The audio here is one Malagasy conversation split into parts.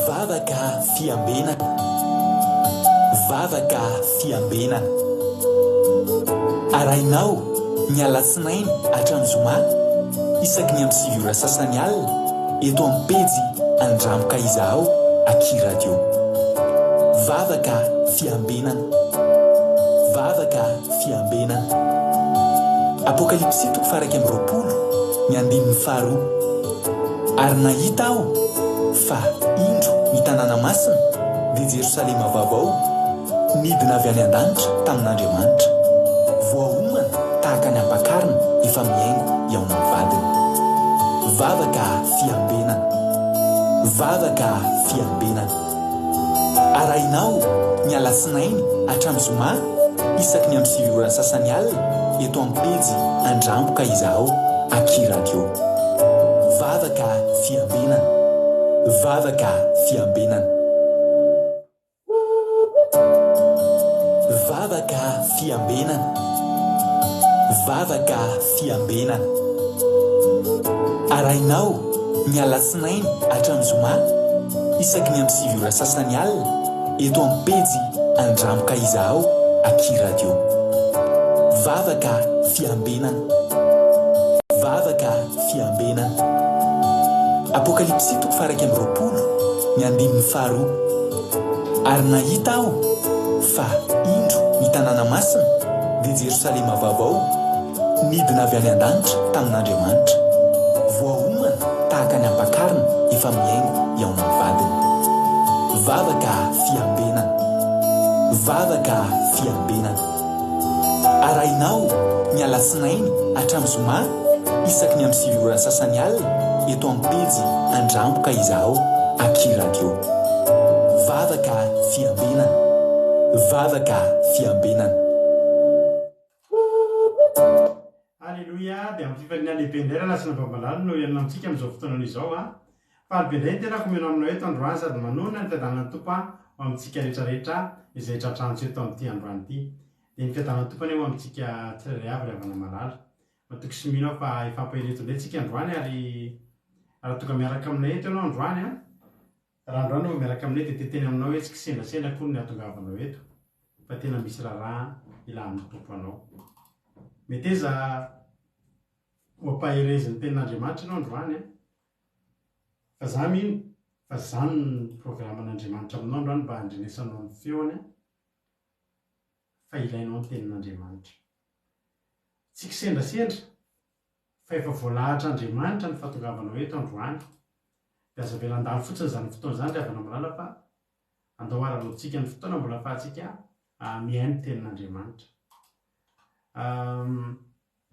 Vavaka fiambenana, vavaka fiambenana. Arainao ny alatsinainy hatramin'ny zoma isaky ny amin'ny 7 ora sasany alina eto amin'ny pejy Andramoka Izaho Aky Radio. Vavaka fiambenana, vavaka fiambenana. Apokalipsy 1:20 ny 15. Ary nahita aho fa indro ny tanàna masina dia Jerosalema vaovao midina avy any an-danitra tamin'Andriamanitra, voaomana tahaka ny ampakarina efa miaingo eo amin'ny vadiny. Vavaka fiambenana, vavaka fiambenana. Arainao ny alatsinainy hatramin'ny zoma isaky ny amin'ny 7 ora sasany alina eto amin'ny pejy Andramoka Izaho Aky Radio. Vavaka fiambenana, vavaka fiambenana. Vavaka fiambenana, vavaka fiambenana. Arainao ny alatsinainy hatramin'ny zoma isaky ny amin'ny 7 ora sasany alina eto amin'ny pejy Andramoka Izaho Aky Radio. Vavaka fiambenana, vavaka fiambenana. Apokalipsy 1:20 ny 12. Ary nahita aho fa indro ny tanàna masina dia Jerosalema vaovao midina avy any an-danitra tamin'Andriamanitra, voaomana tahaka ny ampakarina efa miaingo eo amin'ny vadiny. Vavaka fiambenana, vavaka fiambenana. Arainao ny alatsinainy hatramin'ny zoma isaky ny amin'ny 7 ora sasany alina eto amin'ny pejy Andramoka Izaho Aky Radio. Vavaka fiambenana, vavaka fiambenana. Alleluia. Dia amin'ny fifaliana lehibe indray raha lasina babalalo no ianona amintsika amin'izao fotoana izao fa alibendray ny tena komena aminao eto androany sady manona ny fiadanana tompo amintsika rehetrarehetra izay tratrantsy eto amin'ity androany ity. Dia ny fiadanana tompo eo amintsika tsirairay avy ravana malala matoky sy mino fa ifampahireto indray tsika androany ary raha toka miaraka aminay eto ianao androany raha androany efa miaraka aminay dia teteny aminao hoe tsy kisendasenda koa ny atongavanao eto fa tena misy raharaha ila amin'ny tompo anao. Meteza hoampahirezin'ny tenin'Andriamanitra ianao androany fa za mino fa zany ny programan'Andriamanitra aminao androany mba handrenesanao ny feony fa ilainao ny tenin'Andriamanitra. Tsy kisendasendra fa efa voalahatra Andriamanitra ny fahatongavanao eto androany. Dia aza velan-dalo fotsiny zany fotoana zany ry havana malala fa andao ara-loantsika ny fotoana mbola fahatsika mihaino ny tenin'Andriamanitra.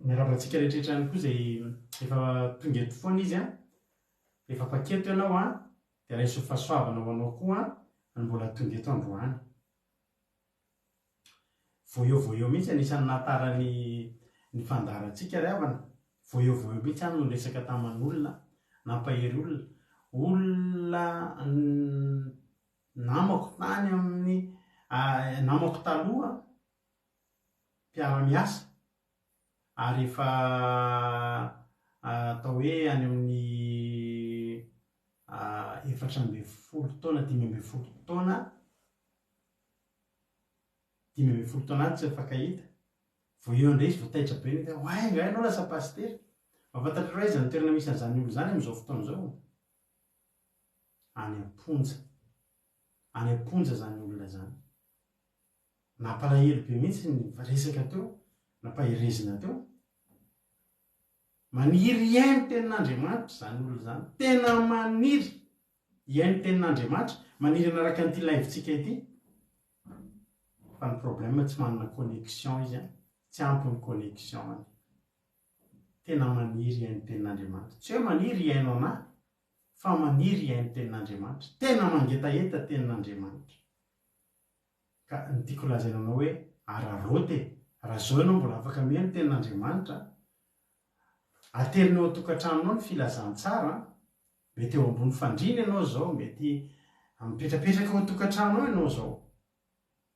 Miarabantsika rehetrarehetra ihany koa izay efa tonga eto foana izy efa paketo ianao dia raha iso fahasoavana ho anao koa ny mbola tonga eto androany. Voeo mihitsy anisan'ny nahatarany ny fandarantsika ry havana. Voeo mihitsy any no resaka taman'olona nampahery olona namako tany amin'ny namako taloha mpiara-miasa ary efa atao hoe any amin'ny 14 taona 15 taona 15 taona any tsy mifankahita. Voeo indray izy voataitra be ny hoay ngay anao lasa pastery. Mahafantatrareo aiza ny toerana misy an'izany olo zany amin'izao fotoana izao? Any Amponja zany olona zany. Nampalahelo be mihitsy ny resaka teo, nampahirezina teo. Maniry iaino tenin'Andriamanitra zany olona zany. Tena maniry iaino tenin'Andriamanitra, maniry anaraka an'ity live-tsika ity. Fa ny problème tsy manana connexion izy tsy ampy ny connexion any. Tena maniry iaino tenin'Andriamanitra. Tsy hoe maniry iaino anahy fa maniry iaino tenin'Andriamanitra. Tena mangetaeta tenin'Andriamanitra. Ka ny tiako lazaina anao hoe ararote, raha zao ianao mbola afaka mihaino tenin'Andriamanitra, aterinao tokantranonao ny filazantsara, mety eo ambony fandriana ianao zao, mety mipetrapetraka ao tokantranonao ianao zao.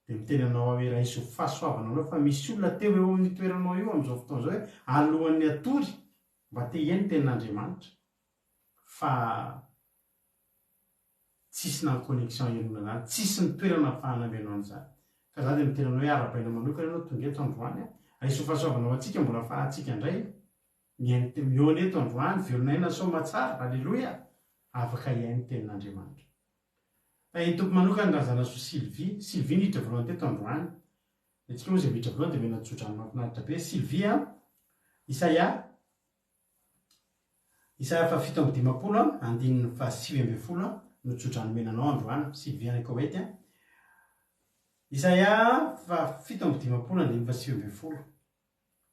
Dia miteny anao hoe raha iso fahasoavana anao fa misy olona teo eo amin'ny toeranao io amin'izao fotoana izao hoe alohan'ny atory mba te hihaino tenin'Andriamanitra fa tsisy na connexion ianona zany tsisy ny toerana fahanambianao an'izany fa za dia mitenanao hoe ara-baina manokana ianao tonga eto androany aisofasoavanao antsika mbola fahantsika indray miona eto androany velonaina soma tsara alleloia afaka iainy tenin'andriamanitra fa tompo manokana razana so Sylvie niditra voalohany teto androany atsika moa zay miditra voalohany dia mena tsotra amin'ny mafinaritra be Sylvie Isaia fa 7:10 andininy fa 9:10 no tsotra nomenanao androany Sylvie any Koweïty Isaia fa 7:10 andininy fa 9:10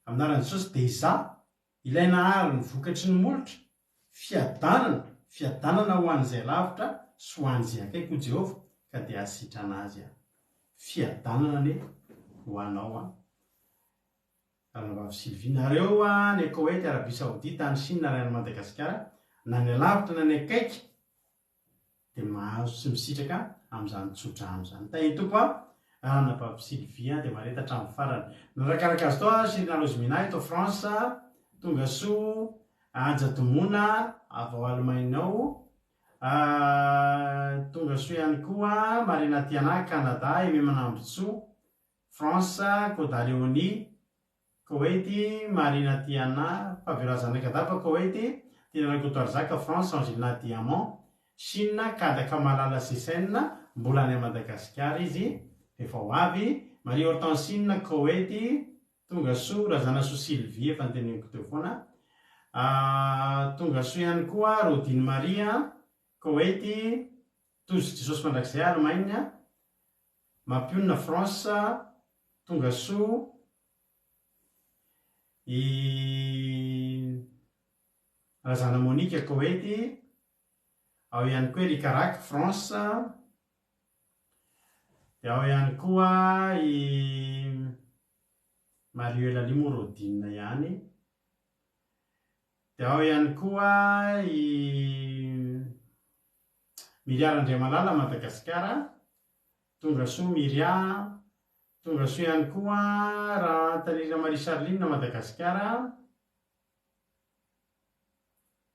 aminaran'i Jesosy deja ilaina ary ny vokatry ny molotra fiadanana ho an'izay lavitra sy ho an'izay akaiky ho Jehovah ka dia asitrana azy fiadanana ne ho anao Ranavavy Sylvie nareo ny Koweïty Arabie Saoudite ny Chine ary any Madagasikara na ny lavitra na ny akaiky dia mahazo sy misitraka amin'izany tsotra amin'izany tahitompo Ranavavy Sylvie dia maretatra amin'ny farany narakaraka azy tao Cyril Lozmina eto France tonga soa ajatomona avy ao Allemagne ao tonga soa ihany koa Marina Tiana Canada Aimé Manambotsoa France Côte d'Ivoire Koweïty Marina Tiana Faverazana Kadapa Koweïty Tiana Kotoarzaka France Angelina Diamant Chine Kadaka Malala Sesena mbola any Madagasikara izy efa ho avy Marie Hortensine Koweïty tonga soa Razana soa Sylvie efa nyteneniko teo foana tonga soa ihany koa Rodine Maria Koweïty Tozy Jesosy mandrakizay Allemagne Mampionina France tonga soa Razana Monique Koweïty ao ihany koa Ricarac France dia ao ihany koa Mariela Limo Rodine ihany dia ao ihany koa Miriam Andriamalala Madagasikara tonga soa Miriam tonga soa ihany koa raha Tanira Marie Charline Madagasikara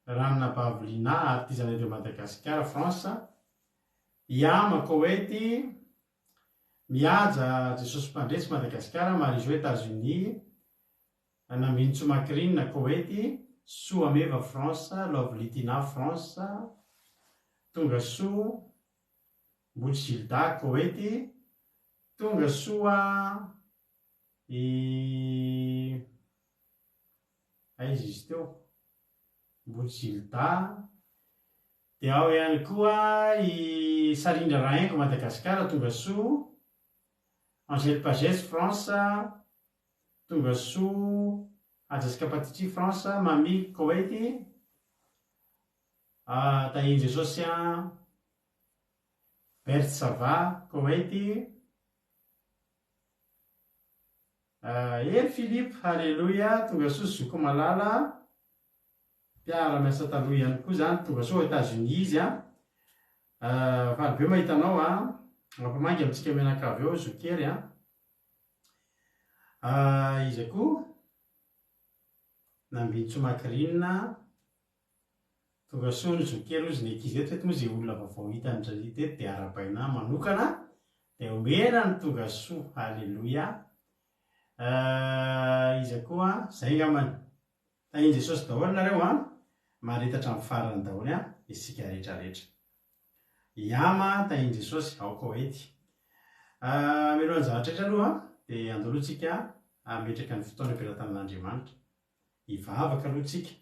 Ranna Pavlina artizana de Madagasikara France Iama Koweïty miaja Jesosy Mpandresy Madagasikara Marie-Jo États-Unis Naminitso Macrine Koweïty Soameva France Lovelitina France tonga soa Boutsilda Koweïty tonga soa aiza izy teo Boutsilda dia ao ihany koa Sarindra Rahenko Madagasikara tonga soa Angèle Pagès France tonga soa Ajasika Patitry France Mami Koweïty Tahin Jesosy Berthe Sava Koweïty Ery Philippe Alléluia tonga soa Zoko Malala mpiara-miasa taloha ihany koa zany tonga soa États-Unis izy valibe mahitanao mampamangy amintsika menakavy eo Zokery izy koa Nambinitso Macrine tonga soa ny Zokery ozy ny ekizy eto moa zay olona vaovao hita ny teto dia ara-baina manokana dia omena ny tonga soa Alléluia izy koa zay ngamany tahin Jesosy daholo nareo maretatra amin'ny farany daholo isika rehetrarehetra Iama tahin Jesosy ao Koweïty milohan'ny zavatra rehetra aloha dia andalohantsika ametraka ny fotoana am-pelatanan'Andriamanitra hivavaka aloha tsika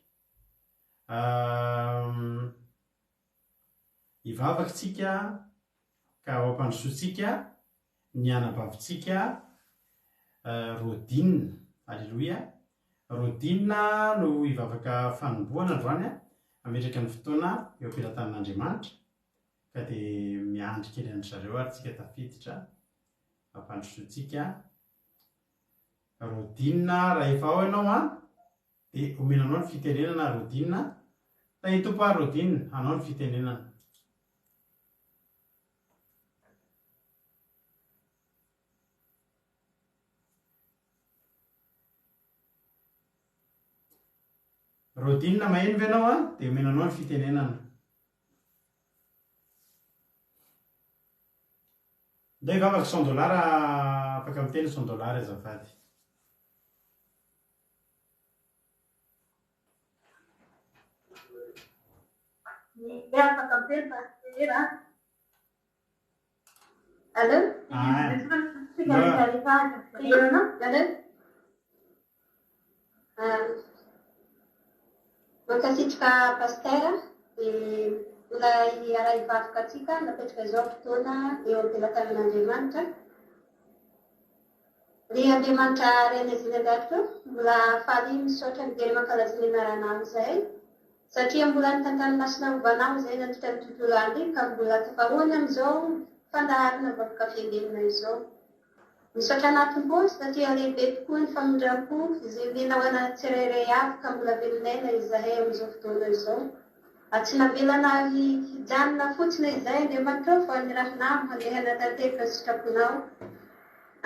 hivavaka tsika ka ao ampandrosoantsika ny anabavintsika Rodine Alléluia Rodine no hivavaka fanomboana androany ametraka ny fotoana eo am-pelatanan'Andriamanitra ka dia miandry kely andry zareo ary tsika tafiditra ampandrosoantsika Rodine raha efa ao ianao dia omenanao ny fitenenana Rodine tahitompo Rodine anao ny fitenenana Rodine maheno ve ianao dia omenanao ny fitenenana ndray vavaka $100 afaka miteny $100 azafady. Afaka miteny pasteur. Allo? Mankasitraka pasteur dia mbola araha ivavaka atsika napetraka izao fotoana eo am-pelatanan'Andriamanitra. Ry Andriamanitra renezinagatro mbola faly misaotra mijery mankalaza ny anarana izay satria mbola nitantany masina ovanao izay nandritra ny tontolo andro ka mbola tafahoana amin'izao fandaharana vakoka fiandenana izao. Misaotra anatompo satria lehibe tokoa ny famindram-po izay menao ana tsirairay avy ka mbola velonaina izahay amin'izao fotoana izao. Tsy navelana hijanona fotsiny izay Andriamanitra fa nirahinao handehana tanteraka ny sitraponao.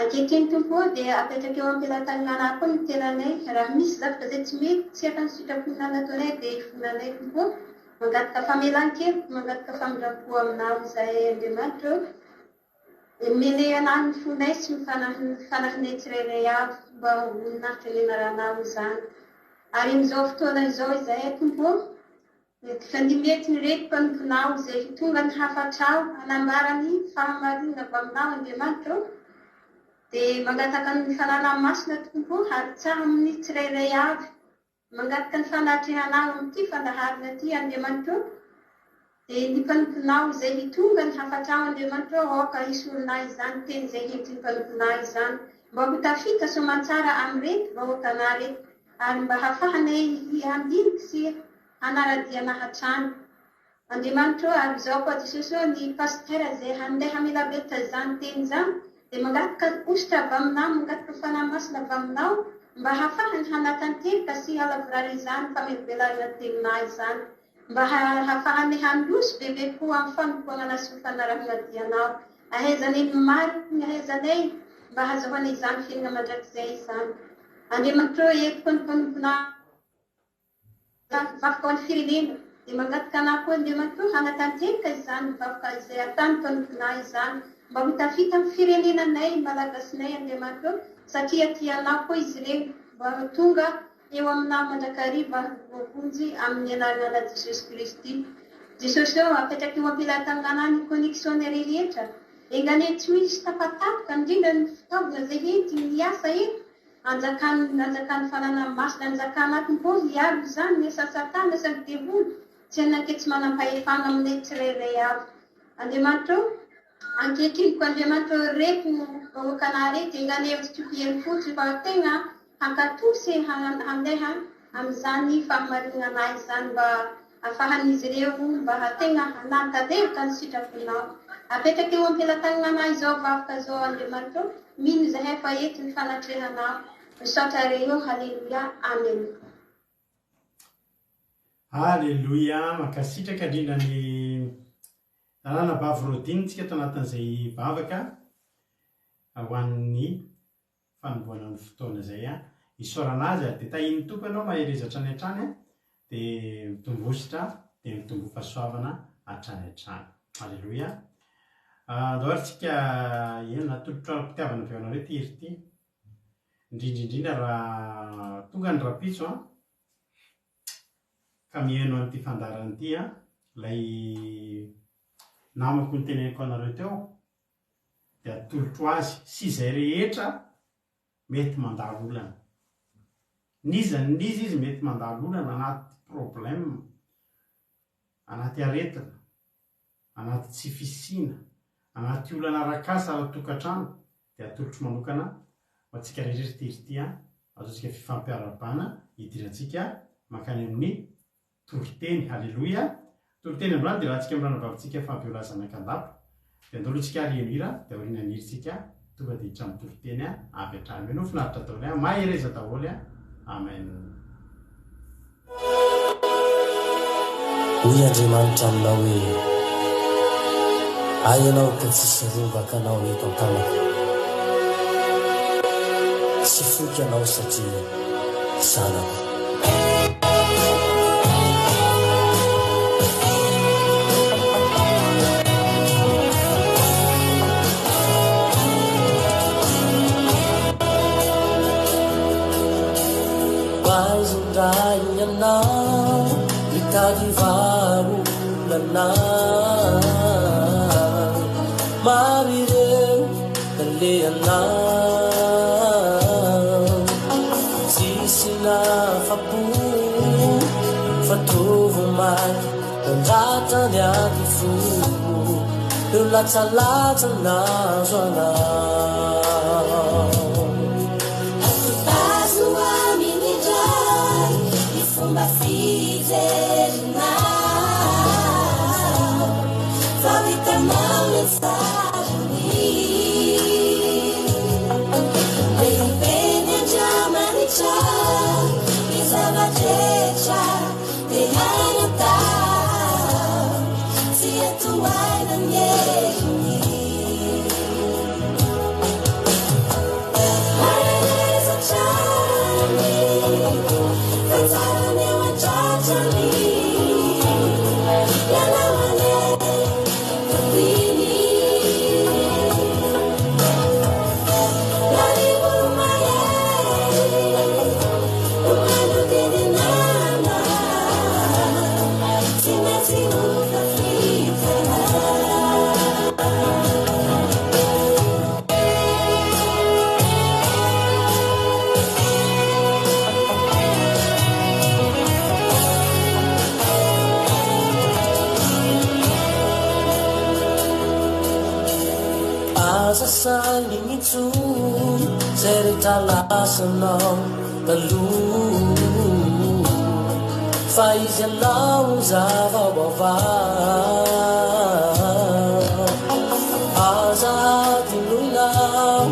Ankehitriny tompo dia apetraka eo am-pelatanana koa ny tenanay raha misy zavatra izay tsy mety tsy aka ny sitraponao nataonay dia ifonanay tompo mangataka famelan-kely mangataka famindram-po aminao izahay Andriamanitra. Mene anahy ny fonay sy fanahinay tsirairay avy mba honinahitra ny anaranao izany. Ary amin'izao fotoana izao izahay tompo fandimety ny reto mpanomponao izay tonga ny hafatrao hanambara ny fahamarinana avy aminao Andriamanitra dia mangataka ny fanana masina tompo ary tsaha amin'ny tsirairay avy mangataka ny fanatrehanao amin'ity fandaharana ity Andriamanitra dia ny mpanomponao izay hitonga ny hafatrao Andriamanitra aoka hisy olona izany teny izay hentin'ny mpanomponao izany mba ho tafita soamantsara amin'irety vahoaka anah reto ary mba hafahanay handinika sy hanaradiana hatrany. Andriamanitra ary izao koa Jesosy ny pasteur izay handeha hamelabelatra izany teny izany dia mangataka ositra avy aminao mangataka fanahy-masina avy aminao mba hafahany hanatanteraka sy halavorary izany famelobelarana teninao izany mba hafahanay handroso bebe po amin'ny fanompoana sy ny fanarahana dianao ahezanay ny mariny ahezanay mba hazahoana izany fiainana mandrakizay izany. Andriamanitra entiko ny mpanomponao vakoka ny firenena dia mangataka anao koa Andriamanitra hanatanteraka izany vakoka izay ataony mpanomponao izany mba ho tafita amin'ny firenenanay malagasinay Andriamanitra satria tianao koa izy ireo mba tonga eo aminao mandrakariva voavonjy amin'ny anarana Jesosy Kristy. Jesosy apetraka eo am-pelatanana ny connexion rehetra engane tsy misy tapatapoka indrindra ny fitaovana izay hety miasa eto anjakany fanana masina anjakana tompo hiaro izany ny asasatana sady devoly tsy anake tsy manam-pahefana aminay tsirairay avy. Andriamanitra ankehitriny koa Andriamanitra reto vahoaka anah reto engane hevitry fotsy fa tegna hankatosy handeha amin'izany fahamarinana anah izany mba ahafahan'izy ireo mba tegna hanatanteraka ny sitraponao. Apetraka eo am-pelatanana anah izao vahoaka izao Andriamanitra mino izahay fa eto ny fanatrehanao. Misaotra reo, halleluia, amen. Halleluia, mankasitraka indrindra ny tanàna Bavorodinitsika tanatin'izay vavaka ho an'ny fanomboana ny fotoana izay isaorana azy dia tahiny tompo ianao maherezatra any hatrany dia mitombositra dia mitombo fahasoavana hatrany hatrany. Halleluia. Andao ary tsika eno natolotra mpitiavana avy anareo ty hery ty indrindrindrindra raha tonga ny rapitso ka mihaino an'ity fandarana ity ilay namako ny teneniko anareo teo dia atolotro azy sy izay rehetra mety mandalo olana. Niza izy mety mandalo olana anaty problème, anaty aretina, anaty tsy fisina, anaty olana arakasa ao tokantrano dia atolotro manokana ho antsika rehetra ity ataontsika fifampiarabana hidirantsika mankany amin'ny toroteny. Halleluia. Toroteny androany dia raha tsika miranavavitsika fampiolazana an-kandapa dia andolotsika ary emira dia aoriana aniritsika tonga dia hiditra amin'ny toroteny avy hatrany. Meno finaritra daholo mahereza daholo. Amen. Hoy Andriamanitra aminao hoe ay ianao ka tsisy rovaka anao eto an-tanako, tsy foky anao satria zanako. na marireu kaleana sisina fapo fatovo mai andratany ady fo eo latsalatana zoana Azo aminy dray ny fomba fijerina fa vitanao ny sarany lehibe ny andramanitra ny zavadretra dia hainatao tsy atoaina ny heriny sasany nitso zay rehetra lasanao taloha fa izy anao zavaoava azady noinao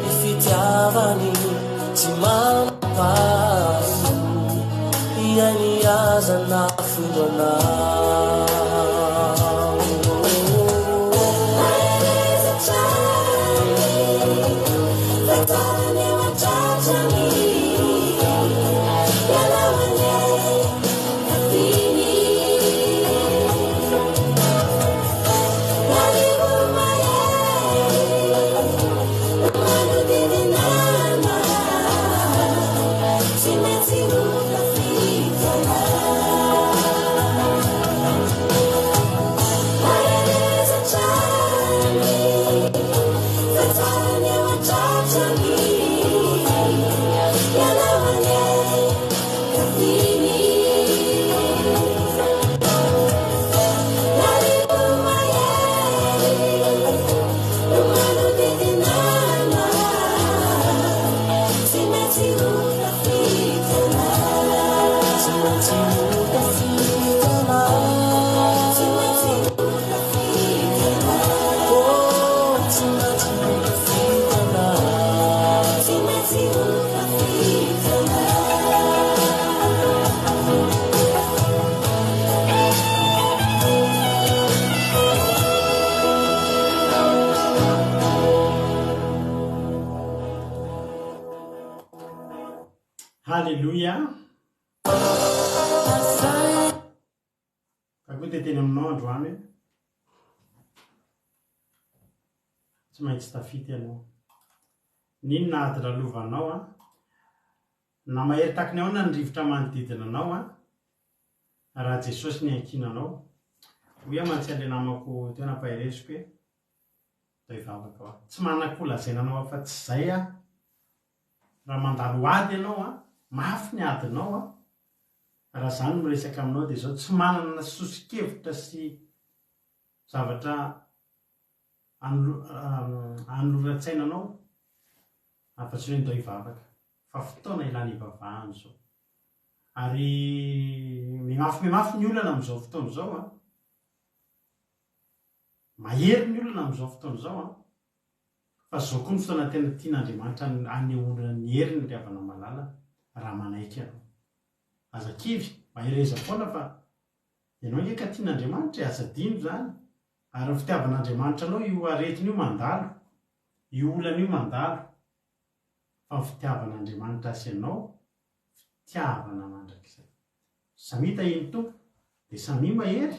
ny fitiavany tsy manaparo iany azana fonanao Halleluja. Kako teteny aminao androany tsy maintsy tafity ianao nino nahatralovanao na mahery takiny ao na ny rivotra manodidina anao raha Jesosy ny ankinanao hoia mantsy le namako tena pahiresiko hoe da ivavaka tsy manankolazaina anao afa-tsy zay raha mandalo ady ianao mafy ny adinao raha zany miresaka aminao dia zao tsy manana sosikevitra sy zavatra anolora-tsainanao afa-tsy hoe ndao ivavaka fa fotoana ilana ivavahana zao ary mimafy ny olana amin'izao fotoana zao mahery ny olana amin'izao fotoana zao fa zao koa ny fotoana tena tian'Andriamanitra anehoana ny heriny ry havana malala raha manaiky ianao azakivy mahireza foana fa ianao nge ka tian'Andriamanitra azadino zany ary ny fitiavan'Andriamanitra anao io aretiny io mandalo io olana io mandalo fa ny fitiavan'Andriamanitra asianao fitiavana mandrakizay samita iny tompo dia samy mahery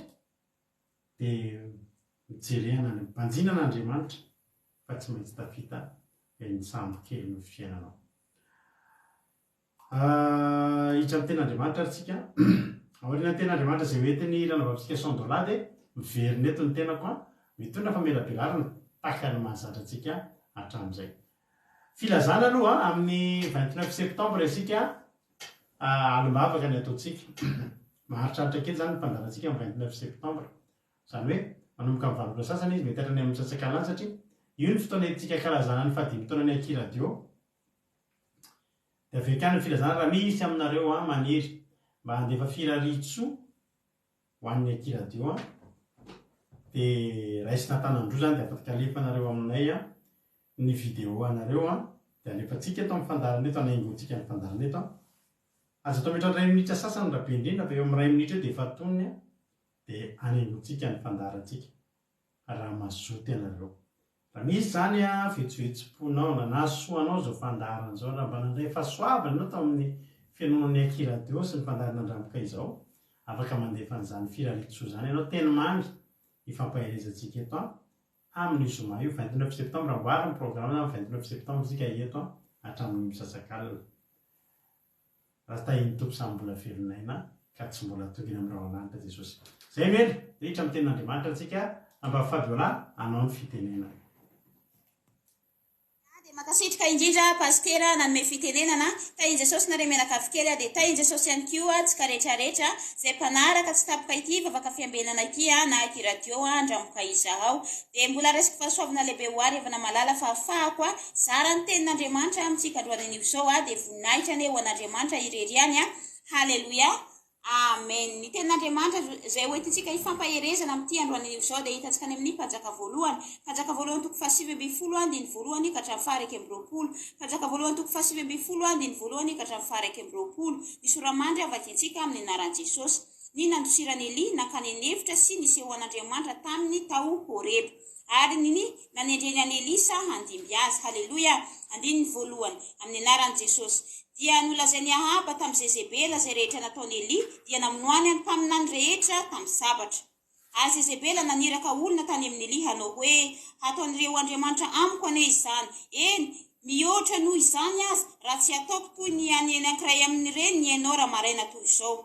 dia mijerena ny mpanjina an'Andriamanitra fa tsy maintsy tafita ny sambo kely ny fiainanao hitra amin'ny ten'Andriamanitra ary tsika aoriana ny ten'Andriamanitra izay hoentiny ilanavavitsika $100 dia miveriny eto ny tena koa mitondra famelabelarana tahaka ny mahazatra antsika hatramin'izay. Filazana aloha amin'ny 29 septembre isika alombavaka ny ataontsika maharitraritra kely zany mpandarantsika amin'ny 29 septembre zany hoe manomboka amin'ny valopolo sasany izy mety hatrany amin'ny sasak'alany satria io ny fotoana itsika kalazana ny fadimy taona ny akiradio dia avekany filazana raha misy aminareo maniry mba handefa firaritso ho an'ny akiradio dia raisina tanandro zany dia afaka alefanareo aminay ny vidéo anareo dia alefantsika eto amin'ny fandarana eto anaingontsika ny fandarana eto azo atao mety 2 minitra sasany raha be indrindra fa eo amin'ny 2 minitra eo dia efa tonony dia anaingontsika ny fandarantsika raha mazoto ianareo. Raha misy zany vetsovetsom-ponao na nasoanao zao fandarana zao raha mba nandray fahasoavana ianao tao amin'ny fianonan'ny akiradio sy ny fandarana andramboka izao afaka mandefa an'izany firaritso zany ianao teny mamy ifampaherezantsika eto amin'ny zoma io 29 septembre amboary ny programme amin'ny 29 septembre sika eto hatramin'ny misasak'alina raha tahiny tompo samy mbola velonaina ka tsy mbola tokony amin'ny rahalanitra Jesosy. Zay mely ritra amin'ny tenin'Andriamanitra antsika amba Fabiola anao ny fitenena. Makasitrika indrindra pastera nanome fitenenana tainy Jesosy nare menaka avikely dia tainy Jesosy ihany koa tsika rehetrarehetra zay mpanaraka tsy tapoka ity vavaka fiambenana ity na ity radio andramboka izaho dia mbola resaka fahasoavana lehibe ho ary evana malala fa ahafahako zara ny tenin'Andriamanitra amintsika androany izao dia voninahitra ane ho an'Andriamanitra ireriany haleluya amen. Ny tenin'Andriamanitra zay hoentintsika ifampaherezana amin'ity androany izao dia hitantsika any amin'ny pajaka voalohany toko 7:20 ka hatramin'ny 20. Pajaka voalohany toko 7:20 ka hatramin'ny 20. Ny soramandry avakintsika amin'ny anaran'i Jesosy ny nandosirany Eli nakany nevitra sy niseho an'Andriamanitra taminy tao Horeba ary nini nanendreny any Elisa handimby azy. Haleluya. Andininy voalohany amin'ny anaran'i Jesosy dia nolazainy Ahaba tamin'ny Jezebela zay rehetra nataony Eli dia namonoany any mpaminany rehetra tamin'ny sabatra. Ary Jezebela naniraka olona tany amin'ny Eli hanao hoe hataon'ireo Andriamanitra amiko ane izany. Eny mihoatra noho izany azy raha tsy ataoko toy ny any anankiray amin'ireny ny ianao raha maraina toy izao.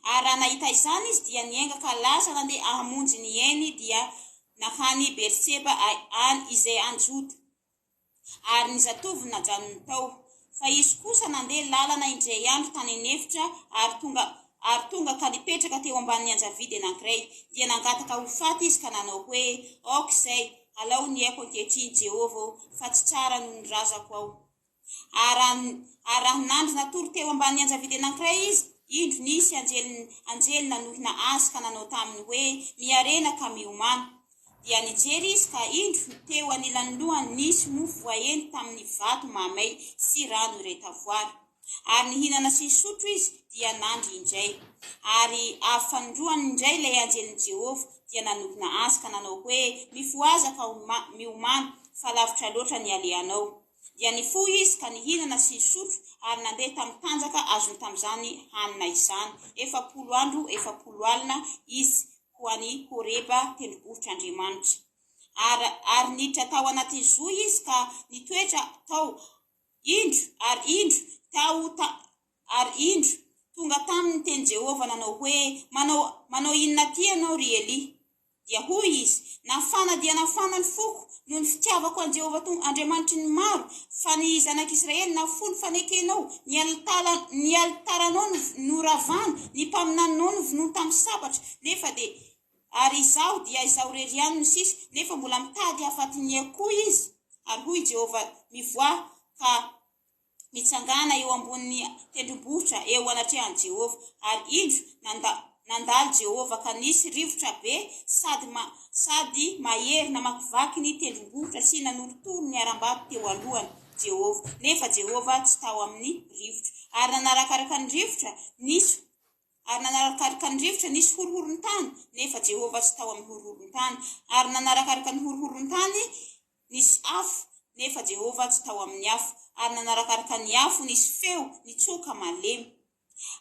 Ary raha nahita izany izy dia nienga ka lasa nandeha hamonjy ny eny dia nakany Berseba any izay anjoto. Ary ny zatovy najanony tao. Fa izy kosa nandeha lalana indray andro tany nevitra ary tonga ka nipetraka teo ambanin'ny anjavidy anankiray dia nangataka ho faty izy ka nanao hoe ok izay alao ny haiko ankehitriny Jehova fa tsy tsara noho ny razako ao. Ary raha nandro natory teo ambanin'ny anjavidy anankiray izy indro nisy anjely nanohina azy ka nanao taminy hoe miarena ka miomana. Dia nijery izy ka indro teo anilany lohany nisy mofo voaendy tamin'ny vato mamay sy rano iretavoary. Ary nihinana sy nisotro izy dia nandry indray. Ary afandroany indray ilay anjelin'i Jehova dia nanohina azy ka nanao hoe mifoaza ka miomana fa lavitra loatra ny aleanao. Dia nifoy izy ka nihinana sy nisotro ary nandeha tamin'ny tanjaka azony tamin'izany hanina izany 40 andro 40 alina izy ho any Horeba tendrombohitr'Andriamanitra. Ary niditra tao anaty zo izy ka nitoetra tao indro tonga tamin'ny teny Jehova nanao hoe manao inona ty ianao ry Eli? Dia hoy izy nafana dia nafana ny foko noho ny fitiavako an Jehova Andriamanitry ny maro fa ny zanak'Israely nafono fanekenao ny altaranao noravana ny mpaminanao novonono tamin'ny sabatra nefa dia ary izao dia izao reriany no sisa nefa mbola mitady hafaty ny akoho izy. Ary hoy Jehova mivoa ka mitsangana eo ambonin'ny tendrombohitra eo anatrehan'i Jehova. Ary indro nandalo Jehova ka nisy rivotra be sady mahery namakivaky ny tendrombohitra sy nanorotoro ny aram-bato teo alohany Jehova. Nefa Jehova tsy tao amin'ny rivotra. Ary nanarakaraka ny rivotra nisy horohoron-tany nefa Jehova tsy tao amin'ny horohoron-tany. Ary nanarakaraka ny horohoron-tany nisy afo nefa Jehova tsy tao amin'ny afo. Ary nanarakaraka ny afo nisy feo nitsoka malemy.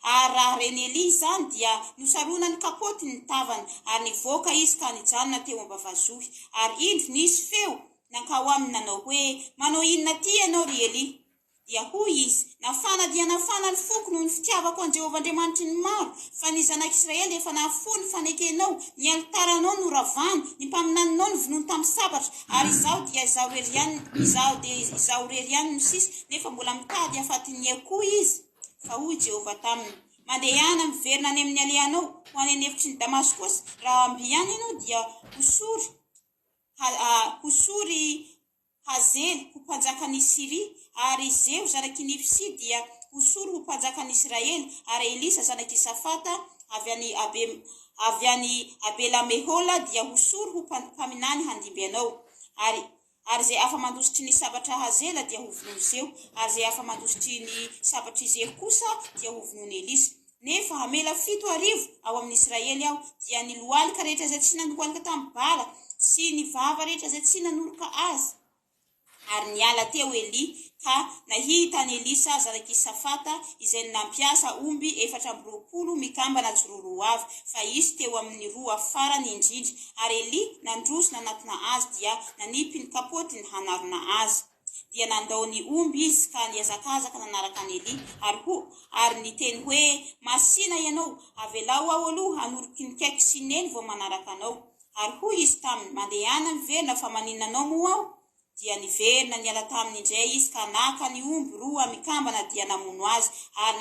Ary raha reny Eli izany dia nosarona ny kapoty ny tavany ary nivoaka izy ka nijanona teo ambavazohy. Ary indro nisy feo nankao aminy nanao hoe manao inona ty ianao ry Eli? dia hoy izy nafana dia nafana ny foko noho ny fitiavako an Jehovah Andriamanitry ny maro fa ny zanak'Israely efa nahafony fanekenao ny altaranao no ravany ny mpaminaninao no vonoiny tamin'ny sabatra ary izao dia izao reriany no sisa nefa mbola mitady afatiny koa izy fa hoy Jehovah taminy mandehana miverina any amin'ny alehanao ho any anefitry ny Damaskosy raha ambiany ianao dia hosory Hazely ho mpanjakan'ny Siria ary Zeo zanaky Nifsi dia hosory ho mpanjakan'ny Israely ary Elisa zanaky Safata avy any Abelamehola dia hosory ho mpaminany handimby anao ary zay afa mandositry ny sabatra Hazela dia ho vonoiny Zeo ary zay afa mandositry ny sabatra Zeo kosa dia ho vonoiny Elisa nefa hamela 7 arivo ao amin'ny Israely ao dia ny lohalika rehetra zay tsy nanolohalika tamin'ny bala sy ny vava rehetra zay tsy nanoroka azy ary niala teo Eli ka nahita ny Elisa zanaky Safata izay nampiasa omby 420 mikambana jororo avy fa izy teo amin'ny roa farany indrindra ary Eli nandroso nanatina azy dia nanipy ny kapotiny hanarona azy dia nandao ny omby izy ka niazakazaka nanaraka ny Eli ary niteny hoe masina ianao avelao ao aloha hanoroky ny kaiky sy neny vao manaraka anao ary hoy izy taminy mandehana miverina fa maninanao moa ao dia niverina niala taminy indray izy ka naka ny omby roa mikambana dia namono azy ary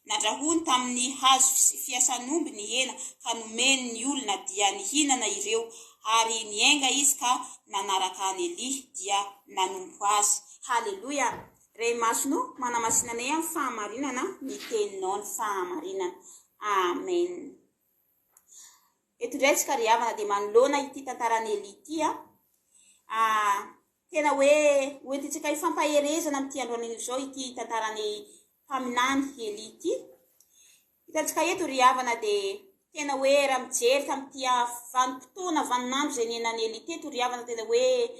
nandrahony tamin'ny hazo fiasan'ny omby ny hena ka nomeny ny olona dia nihinana ireo ary nienga izy ka nanaraka any Eli dia nanompo azy. Haleluya. Ray masonao manamasinanay amin'ny fahamarinana ny teninao ny fahamarinana. Amen. Eto ndray tsika ry havana dia manoloana ity tantarany Eli ity tena hoe oentintsika ifampaherezana amin'ity androany izao ity tantarany mpaminany Eli ity. Hitantsika eto ry havana dia tena hoe raha mijery tamin'ity vanim-potoana vaninandro zay nenany Eli teto ry havana tena hoe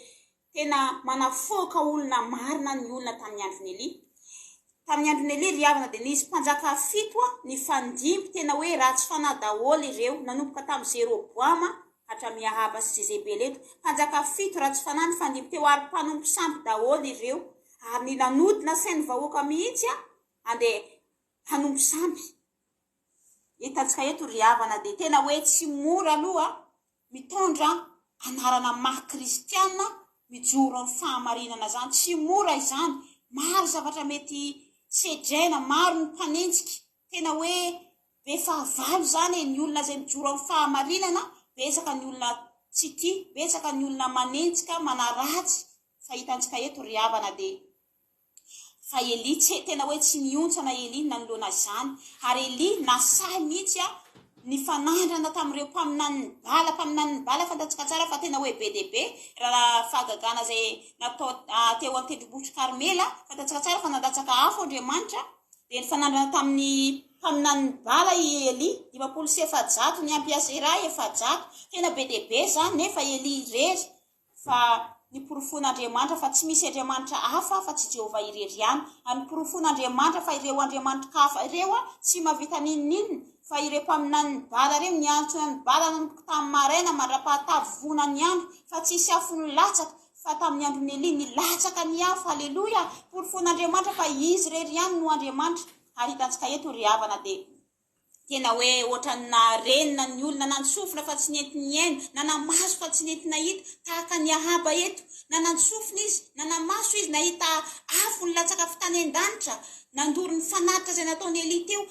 tena manafoka olona marina ny olona tamin'ny andron'ny Eli. Tamin'ny andron'ny Eli ry havana dia nisy mpanjaka 7 ny fandimby tena hoe ratsy fanahy daholo ireo nanomboka tamin'ny Jeroboama hatramin'ny Ahaba sy Jezebely eto. Mpanjaka 7 ratsy fanahy ny fandimby teo ary mpanompo sampy daholo ireo ary ny nanodina sain'ny vahoaka mihitsy andeha hanompo sampy. Hitantsika eto ry havana dia tena hoe tsy mora aloha mitondra anarana maha kristiana mijoro amin'ny fahamarinana zany. Tsy mora izany. Maro zavatra mety sedraina, maro ny mpanenjika. Tena hoe be fahavalo zany ny olona zay mijoro amin'ny fahamarinana, betsaka ny olona tsy tia, betsaka ny olona manenjika, manaratsy. Fa hitantsika eto ry havana dia fa Eli tena hoe tsy niontsana Eli nanoloana izany ary Eli nasahy mihitsy ny fanandrana tamin'ireo mpaminan'ny bala fantatsika tsara fa tena hoe be dia be raha fahagagana zay natao teo an-tendrombohitra Karmela fantatsika tsara fa nandatsaka afo Andriamanitra dia ny fanandrana tamin'ny mpaminan'ny bala i Eli 700 ny ampiasa iray 700 tena be dia be zany nefa Eli irery fa ny porofon'Andriamanitra fa tsy misy Andriamanitra hafa fa tsy Jehovah irery ihany. Ny porofon'Andriamanitra fa ireo Andriamanitra kafa ireo tsy mavita ninona fa ireo mpaminan'ny bala ireo niantsona ny bala nanomboka tamin'ny maraina mandra-pahatavy vonany andro fa tsisy afo ny latsaka fa tamin'ny andron'ny Eli ny latsaka ny afo. Haleluya. Porofon'Andriamanitra fa izy irery ihany no Andriamanitra. Ary hitantsika eto ry havana dia tena hoe ohatrany narenina ny olona nansofina fa tsy nentin'ny aina, nanamaso fa tsy nentina hita tahaka ny Ahaba eto. Nanansofina izy, nanamaso izy, nahita afo ny latsaka fitany an-danitra, nandoro ny fanatitra zay nataony Eli teo.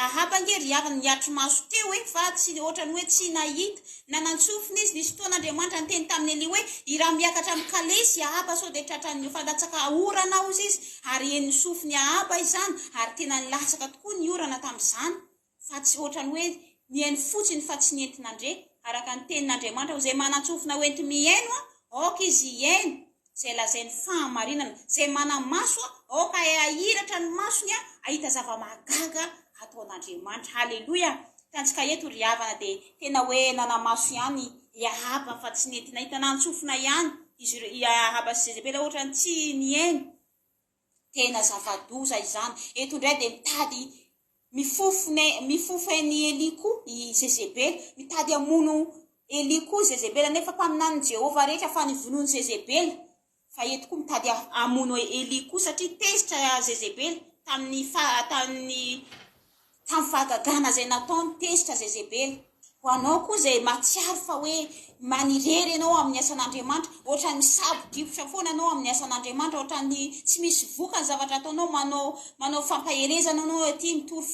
Ahaba nge ry havana niatry maso teo fa tsy ohatrany hoe tsy nahita. Nanansofina izy, nisy fotoana Andriamanitra niteny tamin'ny Eli hoe iraha miakatra amin'ny kalesy Ahaba sao dia tratran'ny fandatsaka orana ozy izy ary eny sofiny Ahaba izany ary tena nilatsaka tokoa ny orana tamin'izany. Fa tsy ohatrany hoe mihaino fotsiny fa tsy nentin'andre araka ny tenin'Andriamanitra zay manansofina hoenty mihaino aoka izy hihaino zay lazainy fahamarinana zay manamaso aoka ahiratra ny masony ahita zava-mahagaga ataon'Andriamanitra. Haleluya. Tantsika eto ry havana dia tena hoe nanamaso ihany Ahaba fa tsy nentina hita, nansofina ihany izy Ahaba sy Jezebely ohatrany tsy nihaino. Tena zava-doza izany. Eto indray dia mitady mifofany Eli koa i Jezebely, mitady amono Eli koa Jezebely nefa mpaminan'ny Jehovah rehetra fa nivonoany Jezebely fa eto koa mitady amono Eli koa satria tezitra Jezebely tamin'ny fahagagana zay nataony tezitra Jezebely. Ho anao koa zay matsiaro fa hoe manirery ianao amin'ny asan'Andriamanitra, ohatrany misabo-dipotra foana anao amin'ny asan'Andriamanitra, ohatrany tsy misy vokany zavatra ataonao, manao fampaherezana anao aty, mitory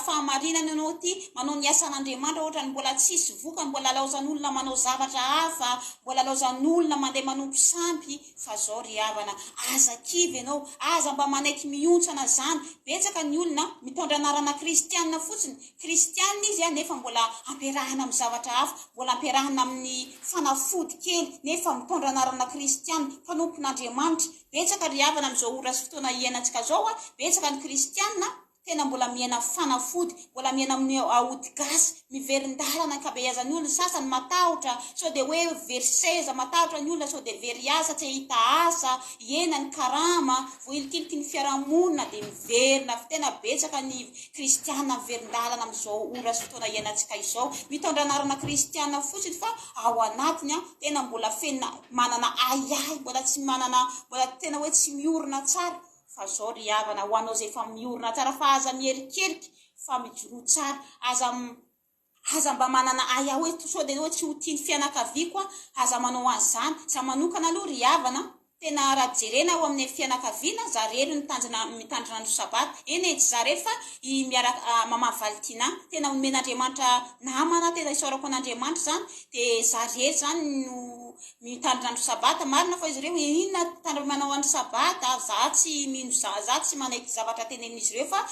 fahamarinana anao aty, manao ny asan'Andriamanitra, ohatrany mbola tsisy vokany, mbola laozan'olona manao zavatra hafa, mbola laozan'olona mandeha manompo sampy. Fa zao ry havana, aza kivy ianao, aza mba manaiky miontsana zany. Betsaka ny olona mitondra anarana kristianina fotsiny, kristianina izy nefa mbola ampiarahana amin'ny zavatra hafa, mbola ampiarahana amin'ny fanafody kely, nefa mitondra anarana kristianina, fanompon'Andriamanitra. Betsaka ry havana amin'izao ora sy fotoana iainantsika zao, betsaka ny kristianina tena mbola miaina fanafody, mbola miaina amin'ny aody gasy, miverin-dalana ankabeazan'ny olona. Sasany matahotra sao dia hoe verseza, matahotra ny olona sao dia very asa, tsy hita asa, iena ny karama, voilikiliky ny fiarahamonina dia miverina. Tena betsaka ny kristianina miverin-dalana amin'izao ora sy fotoana iainantsika izao, mitondra anarana kristianina fotsiny, fa ao anatiny tena mbola fena manana ayay, mbola tsy manana, mbola tena hoe tsy miorina tsara. Fa zao ry havana, ho anao zay fa miorina tsara, fa aza mierikeriky, fa mijoro tsara, aza mba manana aya hoe sao dia hoe tsy ho tiany fianakavia koa, aza manao an'izany. Za manokana aloha ry havana, tena raha jerena ao amin'ny fianakaviana, zareo mitandrina andro sabata, eny tsy zareo fa miaraka mama Valtina, tena omen'Andriamanitra namana, tena isaorako an'Andriamanitra zany, dia zareo zany no mitandrina andro sabata. Marina fa izy ireo inona tandro manao andro sabata, za tsy mino za tsy manaiky zavatra tenenin'izy ireo, fa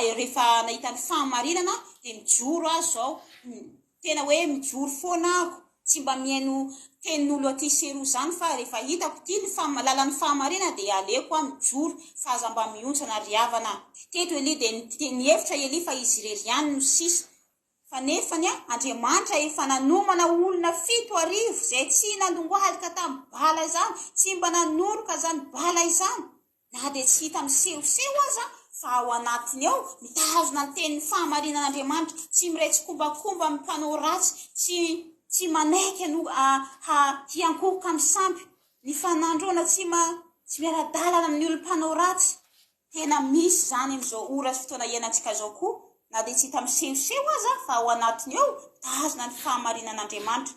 rehefa nahita ny fahamarinana dia mijoro aho zao, tena hoe mijoro foana ako, tsy mba mihaino tenin'olo aty seroa zany, fa rehefa hitako ty ny lalan'ny fahamarinana dia aleko aho mijoro, fa aza mba miontsana ry havana. Teto Eli dia nihevitra Eli fa izy irery ihany no sisa, fa nefany Andriamanitra efa nanomana olona 7 arivo zay tsy nandongohalika tamin'ny bala izany, tsy mba nanoroka zany bala izany, na dia tsy hita misehoseho aza, fa ao anatiny ao mitazona ny tenin'ny fahamarinan'Andriamanitra, tsy miretsi-kombakomba amin'ny mpanao ratsy, tsy manaiky hiankohoka amin'ny sampy, ny fanandrona tsy miara-dalana amin'ny olom-panao ratsy. Tena misy zany amin'izao ora sy fotoana iainantsika zao koa, na dia tsy hita misehoseho aza, fa ao anatiny ao mitazona ny fahamarinan'Andriamanitra.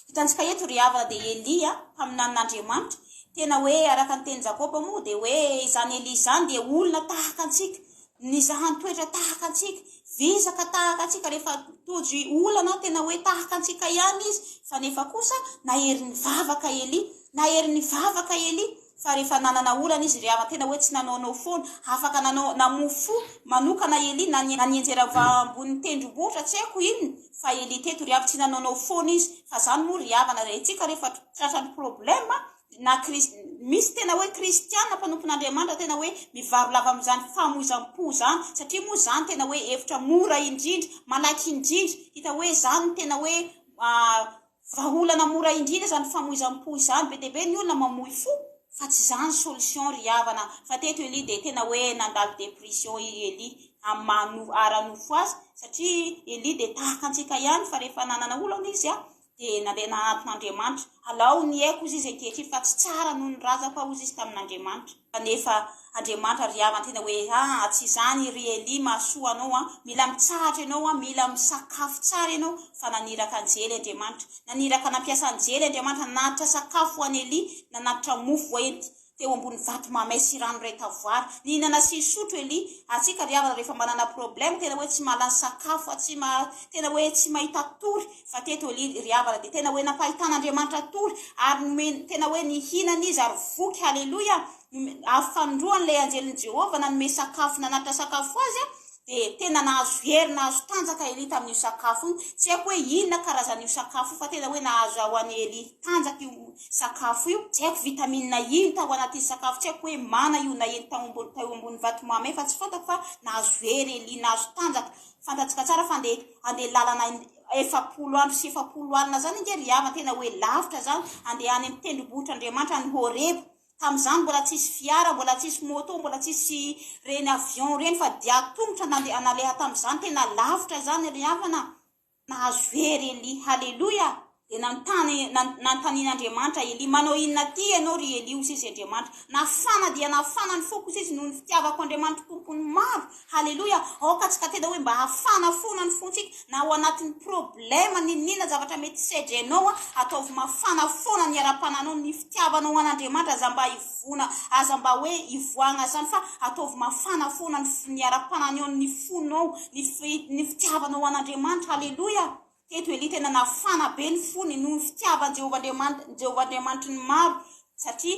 Hitantsika eto ry havana dia Eli mpaminan'Andriamanitra, tena hoe araka ny teny Jakoba moa dia hoe izany Eli izany dia olona tahaka antsika, nizahan toetra tahaka antsika, vizaka tahaka antsika, rehefa tojo olana tena hoe tahaka antsika ihany izy, fa nefa kosa nahery nivavaka Eli, fa rehefa nanana olana izy ry havana tena hoe tsy nanaonao foana, afaka namofo manokana Eli nanienjera ambony tendrombohitra, tsy haiko inona, fa Eli teto ry havana tsy nanaonao foana izy. Fa zany moa ry havana antsika rehefa tratrany problema na misy tena hoe kristianina mpanompon'Andriamanitra tena hoe mivarilava amin'izany famoizam-po zany, satria moa zany tena hoe hevitra mora indrindra, malaky indrindra, hita hoe zany tena hoe vaholana mora indrindra zany famoizam-po izany, be dia be ny olona mamoy fo, fa tsy zany solution ry havana. Fa teto Eli dia tena hoe nandalo depression Eli amin'ny ara-nofo azy, satria Eli dia tahaka antsika ihany, fa rehefa nanana olana izy dia nandeha nanaton'Andriamanitra. Alao ny haiko izy ankehitriny fa tsy tsara noho ny razako hozy izy tamin'Andriamanitra. Kanefa Andriamanitra ry havana tena hoe tsy izany ry Eli mahasoa anao, mila mitsahatra ianao, mila misakafo tsara ianao, fa naniraka anjely Andriamanitra, naniraka nampiasa anjely Andriamanitra, nanatitra sakafo ho an'ny Eli, nanatitra mofo voaenty teo ambony vato mamay sy rano iray tavoara, nihinana sy sotro Eli. Atsika ry havana rehefa manana problème tena hoe tsy mahalany sakafo, tena hoe tsy mahita tory, fa teto Eli ry havana dia tena hoe nampahitan'Andriamanitra tory, ary tena hoe nihinana izy ary voky, halleluja, afandroan'ilay anjelin'i Jehova nanome sakafo, nanatitra sakafo azy dia tena nahazo hery, nahazo tanjaka Eli tamin'io sakafo io. Tsy haiko hoe inona karazan'io sakafo, fa tena hoe nahazo ao an'ny Eli tanjaka io sakafo io. Tsy haiko vitamine ino tao anaty sakafo, tsy haiko hoe mana io na eny tao ambony vato mamay, fa tsy fantako, fa nahazo hery Eli, nahazo tanjaka. Fantatsika tsara fa andeha lalana 40 andro sy 40 alina zany inge ry havana, tena hoe lavitra zany, andeha any amin'ny tendrombohitr'Andriamanitra ny Horebo. Tamin'izany mbola tsisy fiara, mbola tsisy moto, mbola tsisy reny avion reny, fa dia tongotra analeha tamin'izany, tena lavitra zany ry havana. Nahazo hery Eli, halleluja. dia nantanin'Andriamanitra Eli manao inona ty ianao ry Eli hoy izy Andriamanitra nafana dia nafana ny foko izy no ny fitiavako Andriamanitra tompony maro halleloia aoka tsika tena hoe mba hafana fona ny fontsika na ao anatin'ny problema ninina zavatra mety sedra ianao ataovy mafana fona ny ara-pananao ny fitiavanao an'Andriamanitra aza mba ivona aza mba hoe ivoagna zany fa ataovy mafana fona ny ara-pananao ny fonao ny fitiavanao an'Andriamanitra halleloia teto Eli tena nafana be ny fony no fitiavan Jehova Andriamanitra ny maro satria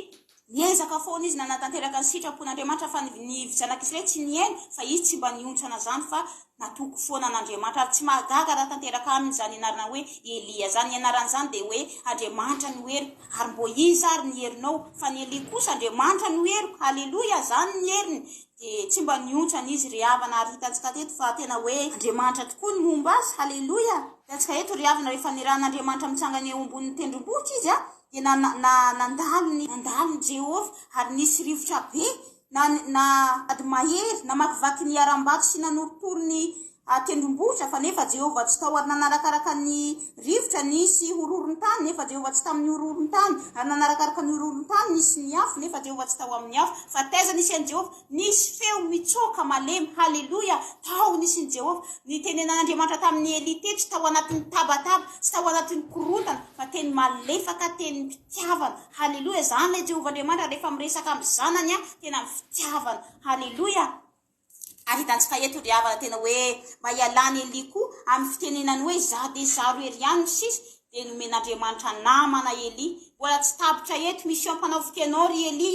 niezaka foana izy nanatanteraka ny sitrapon'Andriamanitra fa ny zanak'Israely tsy nieny fa izy tsy mba niontsana zany fa natoko foana an'Andriamanitra ary tsy mahagaga raha tanteraka aminy zany ianarana hoe Elia zany ianaran'izany dia hoe Andriamanitra no heriko ary mbo iza ary ny herinao fa ny Elia kosa Andriamanitra no heriko halleloia zany ny heriny dia tsy mba niontsana izy ry havana ary hitantsika teto fa tena hoe Andriamanitra tokoa ny momba azy halleloia hitantsika eto ry havana rehefa niran'Andriamanitra mitsangana eo ambonin'ny tendrombohitra izy dia nandalo ny Jehova ary nisy rivotra be na ady mahery na makivaky ny aram-bato sy nanorotoro ny tendrombohitra fa nefa Jehova tsy tao ary nanarakaraka ny rivotra nisy hororon-tany nefa Jehova tsy tamin'ny hororon-tany ary nanarakaraka ny hororon-tany nisy ny afo nefa Jehova tsy tao amin'ny afo fa taiza nisy an'i Jehova nisy feo mitsoka malemy halleloia tao nisy ny Jehova ny tenenan'Andriamanitra tamin'ny Eli tety tsy tao anatin'ny tabataba tsy tao anatin'ny korontana fa teny malefaka teny mpitiavana halleloia zany le Jehova Andriamanitra rehefa miresaka amin'ny zanany tena fitiavana halleloia ary hitantsika eto ry havana tena hoe mba hialany Eli koa amin'ny fitenenany hoe za dia zaro ery ihany no sisy dia nomen'Andriamanitra namana Eli mbola tsy tapitra eto mission mpanaovika anao ry Eli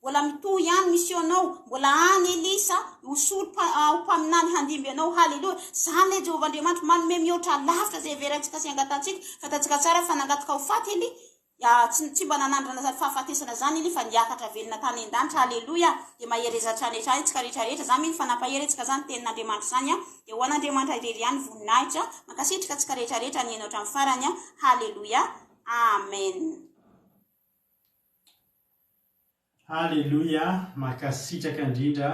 mbola mitohy ihany missionao mbola any Elisa hosolo mpaminany handimby anao halleloia zany le Jehova Andriamanitra manome mihoatra lavitra zay verantsika sy angatantsika fatantsika tsara fa nangataka ho faty Eli tsy mba nanandrana zany fahafatesana zany Eli fa niakatra velona tany an-danitra halleloia dia maherezatra any hatrany tsika rehetrarehetra zany miny fa nampaheretsika zany tenin'Andriamanitra zany dia ho an'Andriamanitra irery ihany voninahitra mankasitrika tsika rehetrarehetra ny enao hatramin'ny farany halleloia amen halleloia mankasitraka indrindra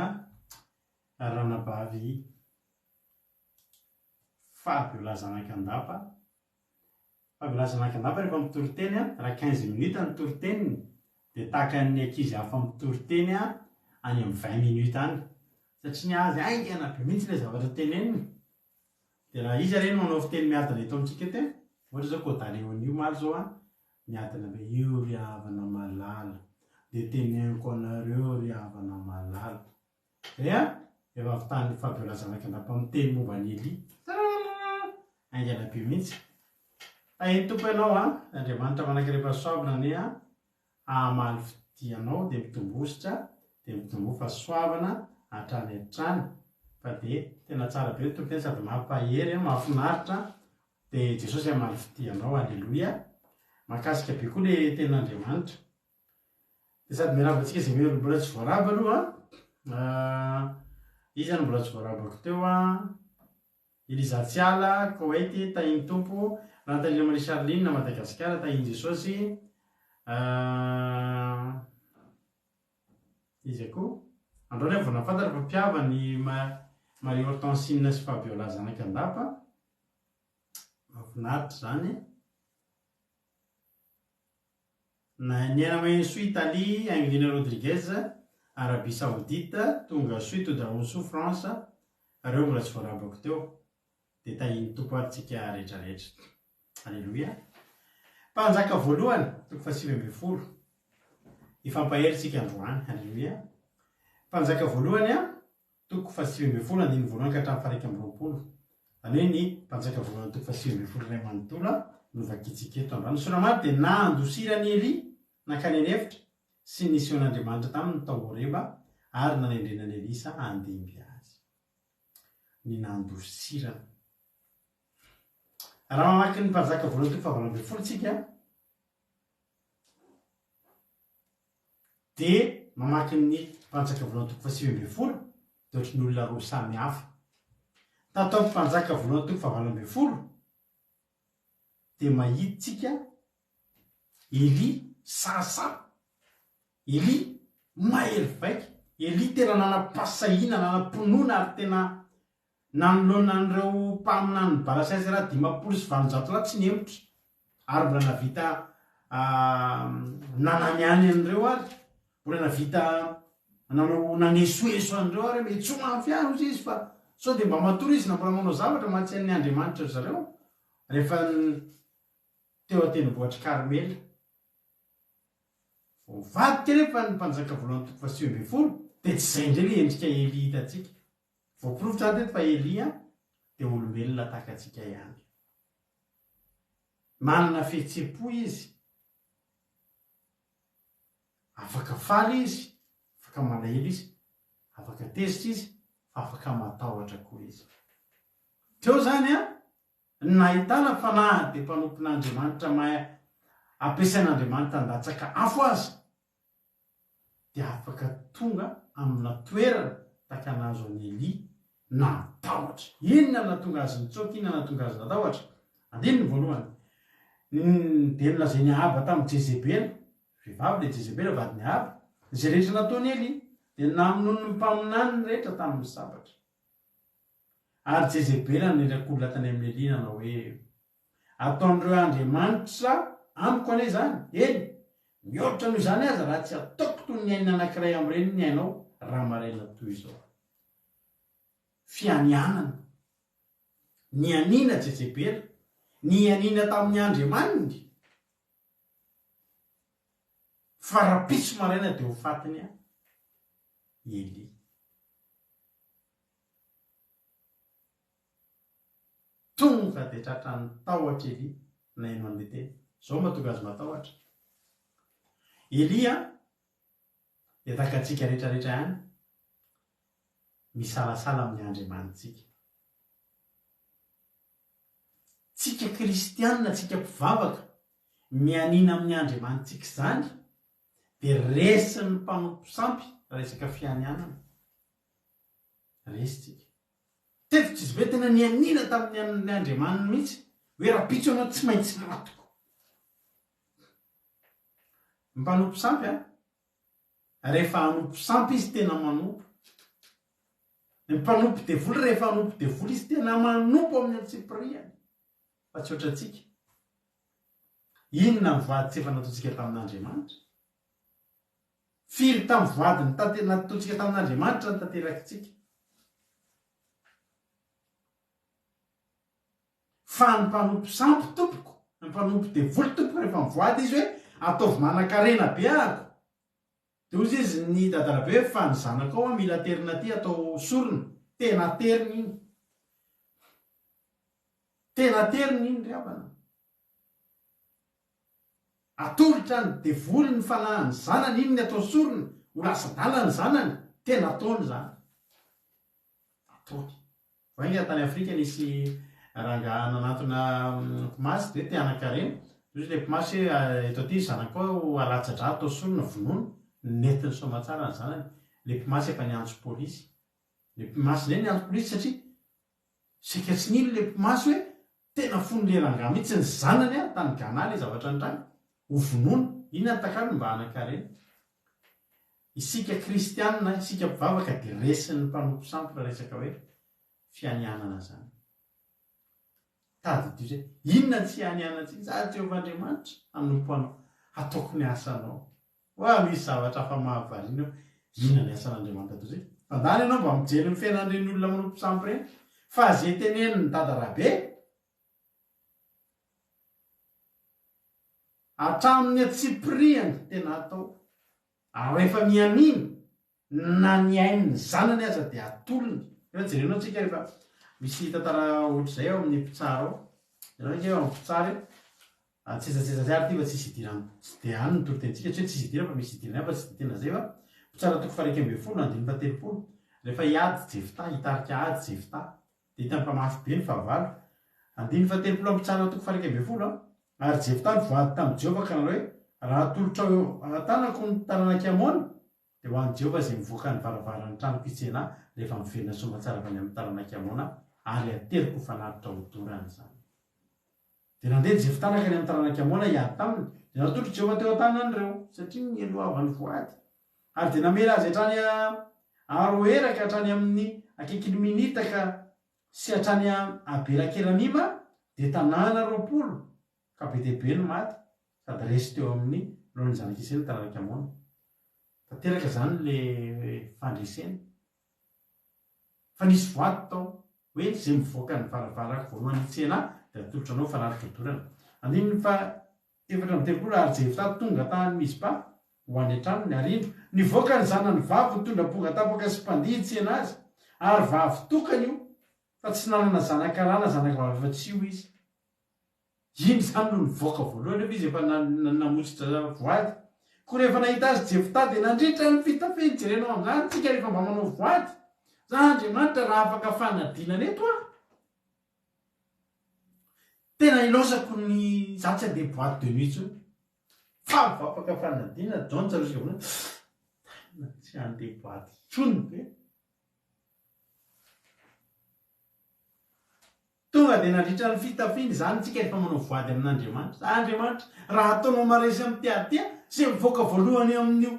ranabavy fabiolazanakandapa fabiolazanakandapa rehefa mitoriteny raha 15 minutes ny toriteniny dia tahaka ny ankizy hafa mitoriteny any amin'ny 20 minutes any satria ny azy ainganabe mihitsy ilay zavatra teneniny dia raha izy reny manao fiteny miadana eto amintsika te ohatra zao kodaneon'io maro zao miadana be io ry havana malala dia teneniko anareo ry havana malala dia efa avitany fabiolazanakandapa miteny momba ny Eli ainganabe mihitsy tahiny tompo ianao Andriamanitra manankirehefa soavina ny amaly fitianao dia mitombositra dia mitombo fahasoavana hatrany hatrany fa dia tena tsara be tompo teny sady mampahery mahafinaritra dia Jesosy amaly fitianao halleloia mahakasika be koa le ten'Andriamanitra dia sady miaravantsika izay mbola tsy voaraba aloha izy zany mbola tsy voarabako teo Elizatsiala Koety tahiny tompo Natalina Marie Charline na Madagasikara tahiny Jesosy izy koa androany vao nafantatra fa mpiavany Marie Hortensine sy Fabiola zanakandapa mahafinaritra zany na niaina maheno soa Italie Angelina Rodriguez Arabie Saoudite tonga soa to daonso France reo mbola tsy voarabako teo dia tahiny tompo arytsika rehetrarehetra halleloia mpanjaka voalohany toko 720 ifampaheritsika androany halleloia mpanjaka voalohany toko 720 andiny voalohany ka hatramin'ny faraika amby roapolo zany hoe ny mpanjaka voalohany toko 720 ray manontolo novakitsika eto androany soramary dia nandosirany Eli nakany hevitra sy nisy on'Andriamanitra taminy tao Horeba ary nanendrenany Elisa andimby azy ny nandosirany raha mamaky ny mpanjaka voalohany toko 720 tsika dia mamaky ny mpanjaka voalohany toko 720 dia ohatry ny olona roa samy hafa tatao mpanjaka voalohany toko 720 dia mahititsika Eli sasa Eli mahery vaika Eli tena nanam-pasahina nanam-ponona ary tena nanoloana an'ireo mpaminany balasazy raha 500 sy 700 lahy tsy nehmotra ary mbola navita nanany any an'ireo ary mbola navita nanao nanesoeso an'ireo ary mety so mafyano izy izy fa sao de mba matory izy na mbola manao zavatra mahatsian'ny andriamanitra zareo rehefa teo atenivohatra Karmela vadika rehefa ny mpanjaka voalohany toko fa 9 de tsy zay ndray le endrika Eli hitatsika voapirovitra teto fa Elia de olombelona tahaka atsika ihany manana fihetsem-po izy afaka faly izy afaka malahelo izy afaka tezitra izy afaka matahotra koa izy teo zany nahitana fanahy de mpanompon'Andriamanitra mahay ampiasain'Andriamanitra ndatsaka afo azy de afaka tonga amina toerana tahaka nazo an'i Eli natahotra inona natonga azy nitsoky inona natonga azy natahotra andininy voalohany de nolazainy Ahaba tamin'ny Jezebela vehivavy le Jezebela vadiny Ahaba zay rehetra nataony Eli de namonono ny mpaminany rehetra tamin'ny sabatra ary Jezebela nirakolona tany amin'ny Eli nanao hoe ataon'ireo Andriamanitra amiko ane zany Eli mihoatra noho izany aza raha tsy ataoko toy ny aina anankiray am'ireny ny ainao raha maraina toy izao fianianana ny anina Jezebela ny anina tamin'ny Andriamanitra farapiso maraina de ho fatiny Eli tonga de tratrany tahotra Eli na ino an'le teny zao mahatonga azy matahotra Elia de tahaka atsika rehetrarehetra ihany misalasala amin'ny Andriamanitsika tsika kristianina tsika mpivavaka mianina amin'ny Andriamanitsika zany de resin'ny mpanompo sampy resaka fianianana resitsika tefitra izy ve tena nianina tamin'ny Andriamanina mihitsy hoe rapitso anao tsy maintsy matoko mpanompo sampy rehefa hanompo sampy izy tena manompo ny mpanompo devoly rehefa hanompo devoly izy tena manompo amin'ny antsipiriany fa tsy oatra atsika inona mivady tsy efa nataontsika tamin'Andriamanitra firy tamin'ny vady nataontsika tamin'Andriamanitra ny tanterakitsika fa ny mpanompo sampy tompoko ny mpanompo devoly tompoko rehefa mivoady izy hoe ataovy manan-karena be ako de ozy izy ny dadalabe hoe fa ny zanako ao mila terina ty atao sorona tena teriny iny tena teriny iny ry avana atolotra ny devoly ny fanahany zanany iny ny atao sorona ho lasa dala ny zanany tena ataony zany ataony vainga tany Afrika nisy ranga nanatona mpimasy de te anakarena izy le mpimasy eto aty zanako ao alatsadra atao sorona vonono netiny somatsara ny zanany le mpimasy efa niantso polisy le mpimasy zay niantso polisy satria sekatsiny le mpimasy hoe tena fony le ranga mihitsy ny zanany tany Ghana le zavatra ny rano ho vonono inona ny takarony mba anakarena isika kristianina isika mpivavaka de resin'ny mpanompo sampy raha resaka hoe fianianana zany tady dy zay inona tsy hanianatsika za Jehovah'Andriamanitra hanompo anao ataoko ny asanao hoa misy zavatra fa mahavarina inona ny asan'Andriamanitra toy zay fandany ianao mba mijery ny fiainan'ireny olona manompo sampy reny fa zay teneny ny dadarabe hatramin'ny atsipiriany tena atao ary rehefa mianina na ny ain'ny zanany aza de atolony efa jerenao tsika rehefa misy tantara ohatr'izay ao amin'ny mpitsara ao ianao ika eo amin'ny mpitsara tsetsatsetsa zay ary ty fa tsisy idirany tsy de any ny torotentsika tsy hoe tsisy idira fa misy idirany fa tsy de tena zay fa mpitsara toko 120 rehefa hiady Jefta hitarika ady Jefta de hitany mpamafy be ny fahavalo 130 mpitsara toko 120 ary Jefta ny voady tamin'ny Jehova ka nanao hoe raha atolotra atanako ny taranaki Amona de ho an'i Jehova zay mivoaka ny varavarany trano pitsena rehefa miverina somatsara avy any amin'ny taranaki Amona ary ateriko fanaritra hodorany zany de nandeha Jefta nakany amin'ny taranaki Amona hiady taminy de natolotra Jehova teo an-tanan'ireo satria ny eloavany voady ary de namela azy hatrany Aroera ka hatrany amin'ny akaiky ny minita ka sy hatrany Abelakeramima de tanàna 20 ka be dehibe no maty sady resy teo amin'ny lohan'ny zanak'iseny tararaka amona tanteraka zany le fandreseny fa nisy voaty tao hoe zay mivoaka ny varavarako voalohany tsena dia atolotra anao fanaritra dorana andininy fa efatra amin'ny telopolo ary jefta tonga tany misy pa ho any an-trano ny arivo nivoaka ny zanany vavy tondra ponga tapaka sy mpandihy tsena azy ary vavy tokany io fa tsy nanana zanakarana zanakavavy efa tsy io izy iny zany no nivoaka voalohany efa izy efa namotsitra voady ko rehefa nahita azy jefta dia nandritra ny fitafiny jerenao amin'izany tsika rehefa mba manao voady za andriamanitra raha afaka fanadinana eto a tena ilosako ny za tsy ade boîte de nuit tsony fa afaka fanadinana jonja rosika vola tsy andeha boîte tsony be tonga dia nandritra ny fitafiny zany tsika rehefa manao voady amin'andriamanitra andriamanitra raha ataonao maresy amin'ny tiatia sy mivoaka voalohany amin'io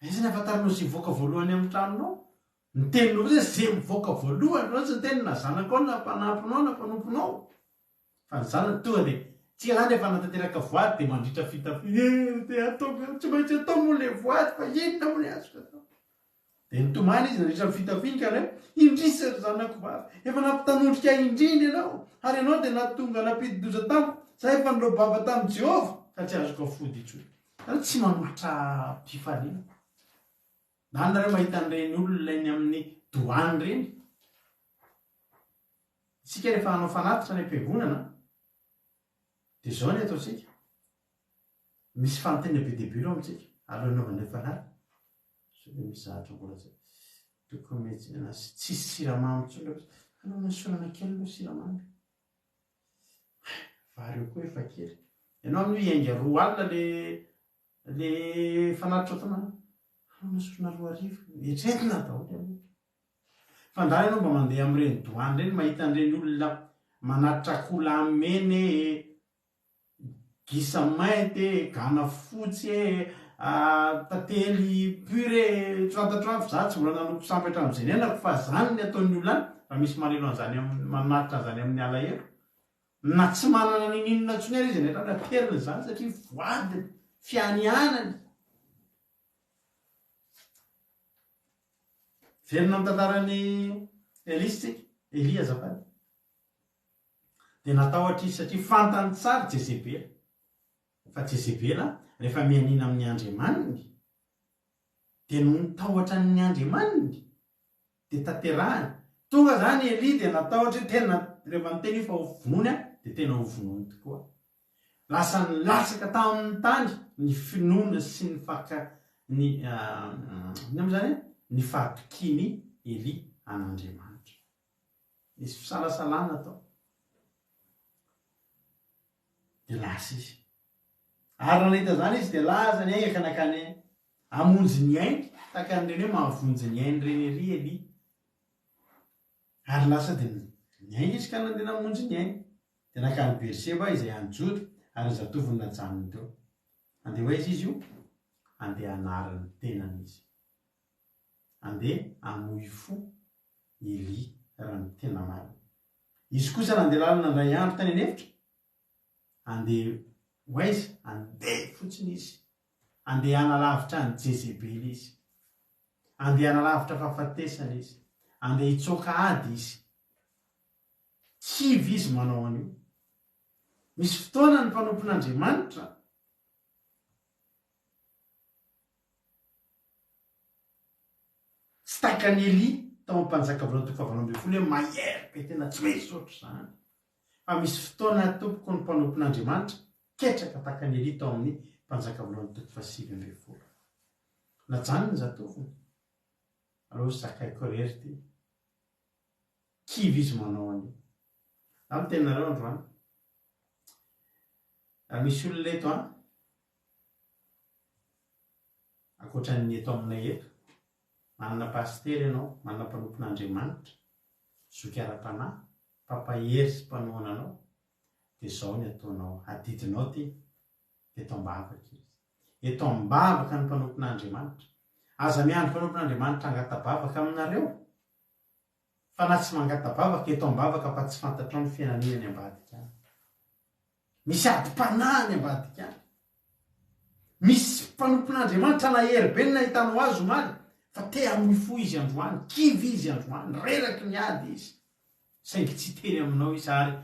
izany afantarinao sy mivoaka voalohany amin'ny tranonao ny teninao zay zay mivoaka voalohany no tsy ny teny na zanako ao na mpanampinao na mpanomponao fa ny zanany tonga dia tsika zany rehefa natanteraka voady dia mandritra fitafiny dia atao tsy maintsy atao moa le voady fa inona moa ny azoka atao dia nitomany izy nandritra ny fitafiny ka hoe indrisy ry zanako vavy efa nampitanondrika indriny ianao ary ianao dia natonga nampidi-doza tamiko za efa nilobava tamin'i Jehova ka tsy azoko afody intsony ary tsy manolotra mpifaliana na nareo mahita an'ireny olona eny amin'ny doany reny isika rehefa hanao fanatitra ny am-piangonana dia zao ny ataotsika misy fanontena be dehibe eo amintsika alohan'ny naovan'ilay fanatitra so dia misy zahatra mbola zay tokony metsina tsisy siramamy tsony anao nasolana kely aloha siramamy vary eo koa efa kely ianao amin'ny hoe ianga roa alina le fanatitra otonana nasorona roa arivo etretina daholy aloha fandany ianao mba mandeha amin'ireny doany reny mahita an'ireny olona manatitra kolameny gisa mainty gana fotsy tately pure trantatrafo za tsy mbola nanoko sambatra amin'izay nenako fa zany ny ataon'ny olona any raha misy malelo an'izany manatitra an'izany amin'ny alahelo na tsy manana nininona tsony ary izy netra naterina zany satria voady fianianany verina amin'ny tantarany elisitsika Elia azafady dia natao hatry izy satria fantany tsara Jezebela fa Jezebela rehefa mianina amin'ny andriamaniny dia no nitahotra ny andriamaniny dia tanterahany tonga zany Elia dia natahotra tena rehefa niteny fa ho vonony a dia tena ho vonony tokoa lasa nilasaka tamin'ny tany ny finoana sy ny ny am'izany ny fahatokiny Elia an'andriamanitra misy fisalasalana atao dia lasa izy ary nahita zany izy dia laza ny ainy ka nakany amonjy ny ainy taka an'ireny hoe mahavonjy ny ainy reny Elia ary lasa dia ny ainy izy ka nandeha namonjy ny ainy dia nakany Berseba izay anjody ary zatoviny najanony teo andeha hoe izy io andeha anarany tenany izy andeha amoy fo Elia raha ny tena marina izy kosa nandeha lalina ndray andro tany anefitra andeha hoaiza andeha fotsiny izy andeha analavitra ny Jezebely izy andeha analavitra fahafatesana izy andeha hitsoaka ady izy kivy izy manao an'io misy fotoana ny mpanompon'Andriamanitra tsy takany Elia tao ampanjaka voalohany toko fahavalo ambin'ny folo hoe maherika tena tsy maintsy ohatry zany fa misy fotoana tompoko ny mpanompon'Andriamanitra ketraka takany Elia tao amin'ny mpanjaka voalohany toko fahasivy ambin'ny folo najany ny zatoviny aloha zakaiko rery ty kivy izy manao an'io na ny tenareo androany misy olona eto a akoatran'ny eto aminay eto manana pastery ianao manana mpanompon'Andriamanitra zoky ara-panahy papahery sy mpanoana anao dia zao ny ataonao adidinao ty dia eto ambavaka izy eto ambavaka ny mpanompon'Andriamanitra aza miandry mpanompon'Andriamanitra angatabavaka aminareo fa na tsy mangatabavaka eto ambavaka fa tsy fantatrao ny fiainan'iny any ambadika any misy adi-panany ambadika misy mpanompon'andriamanitra nahery be ny nahitanao azy omaly fa te amin'ny fo izy androany kivy izy androany reraky ny ady izy saingy tsy teny aminao izy ary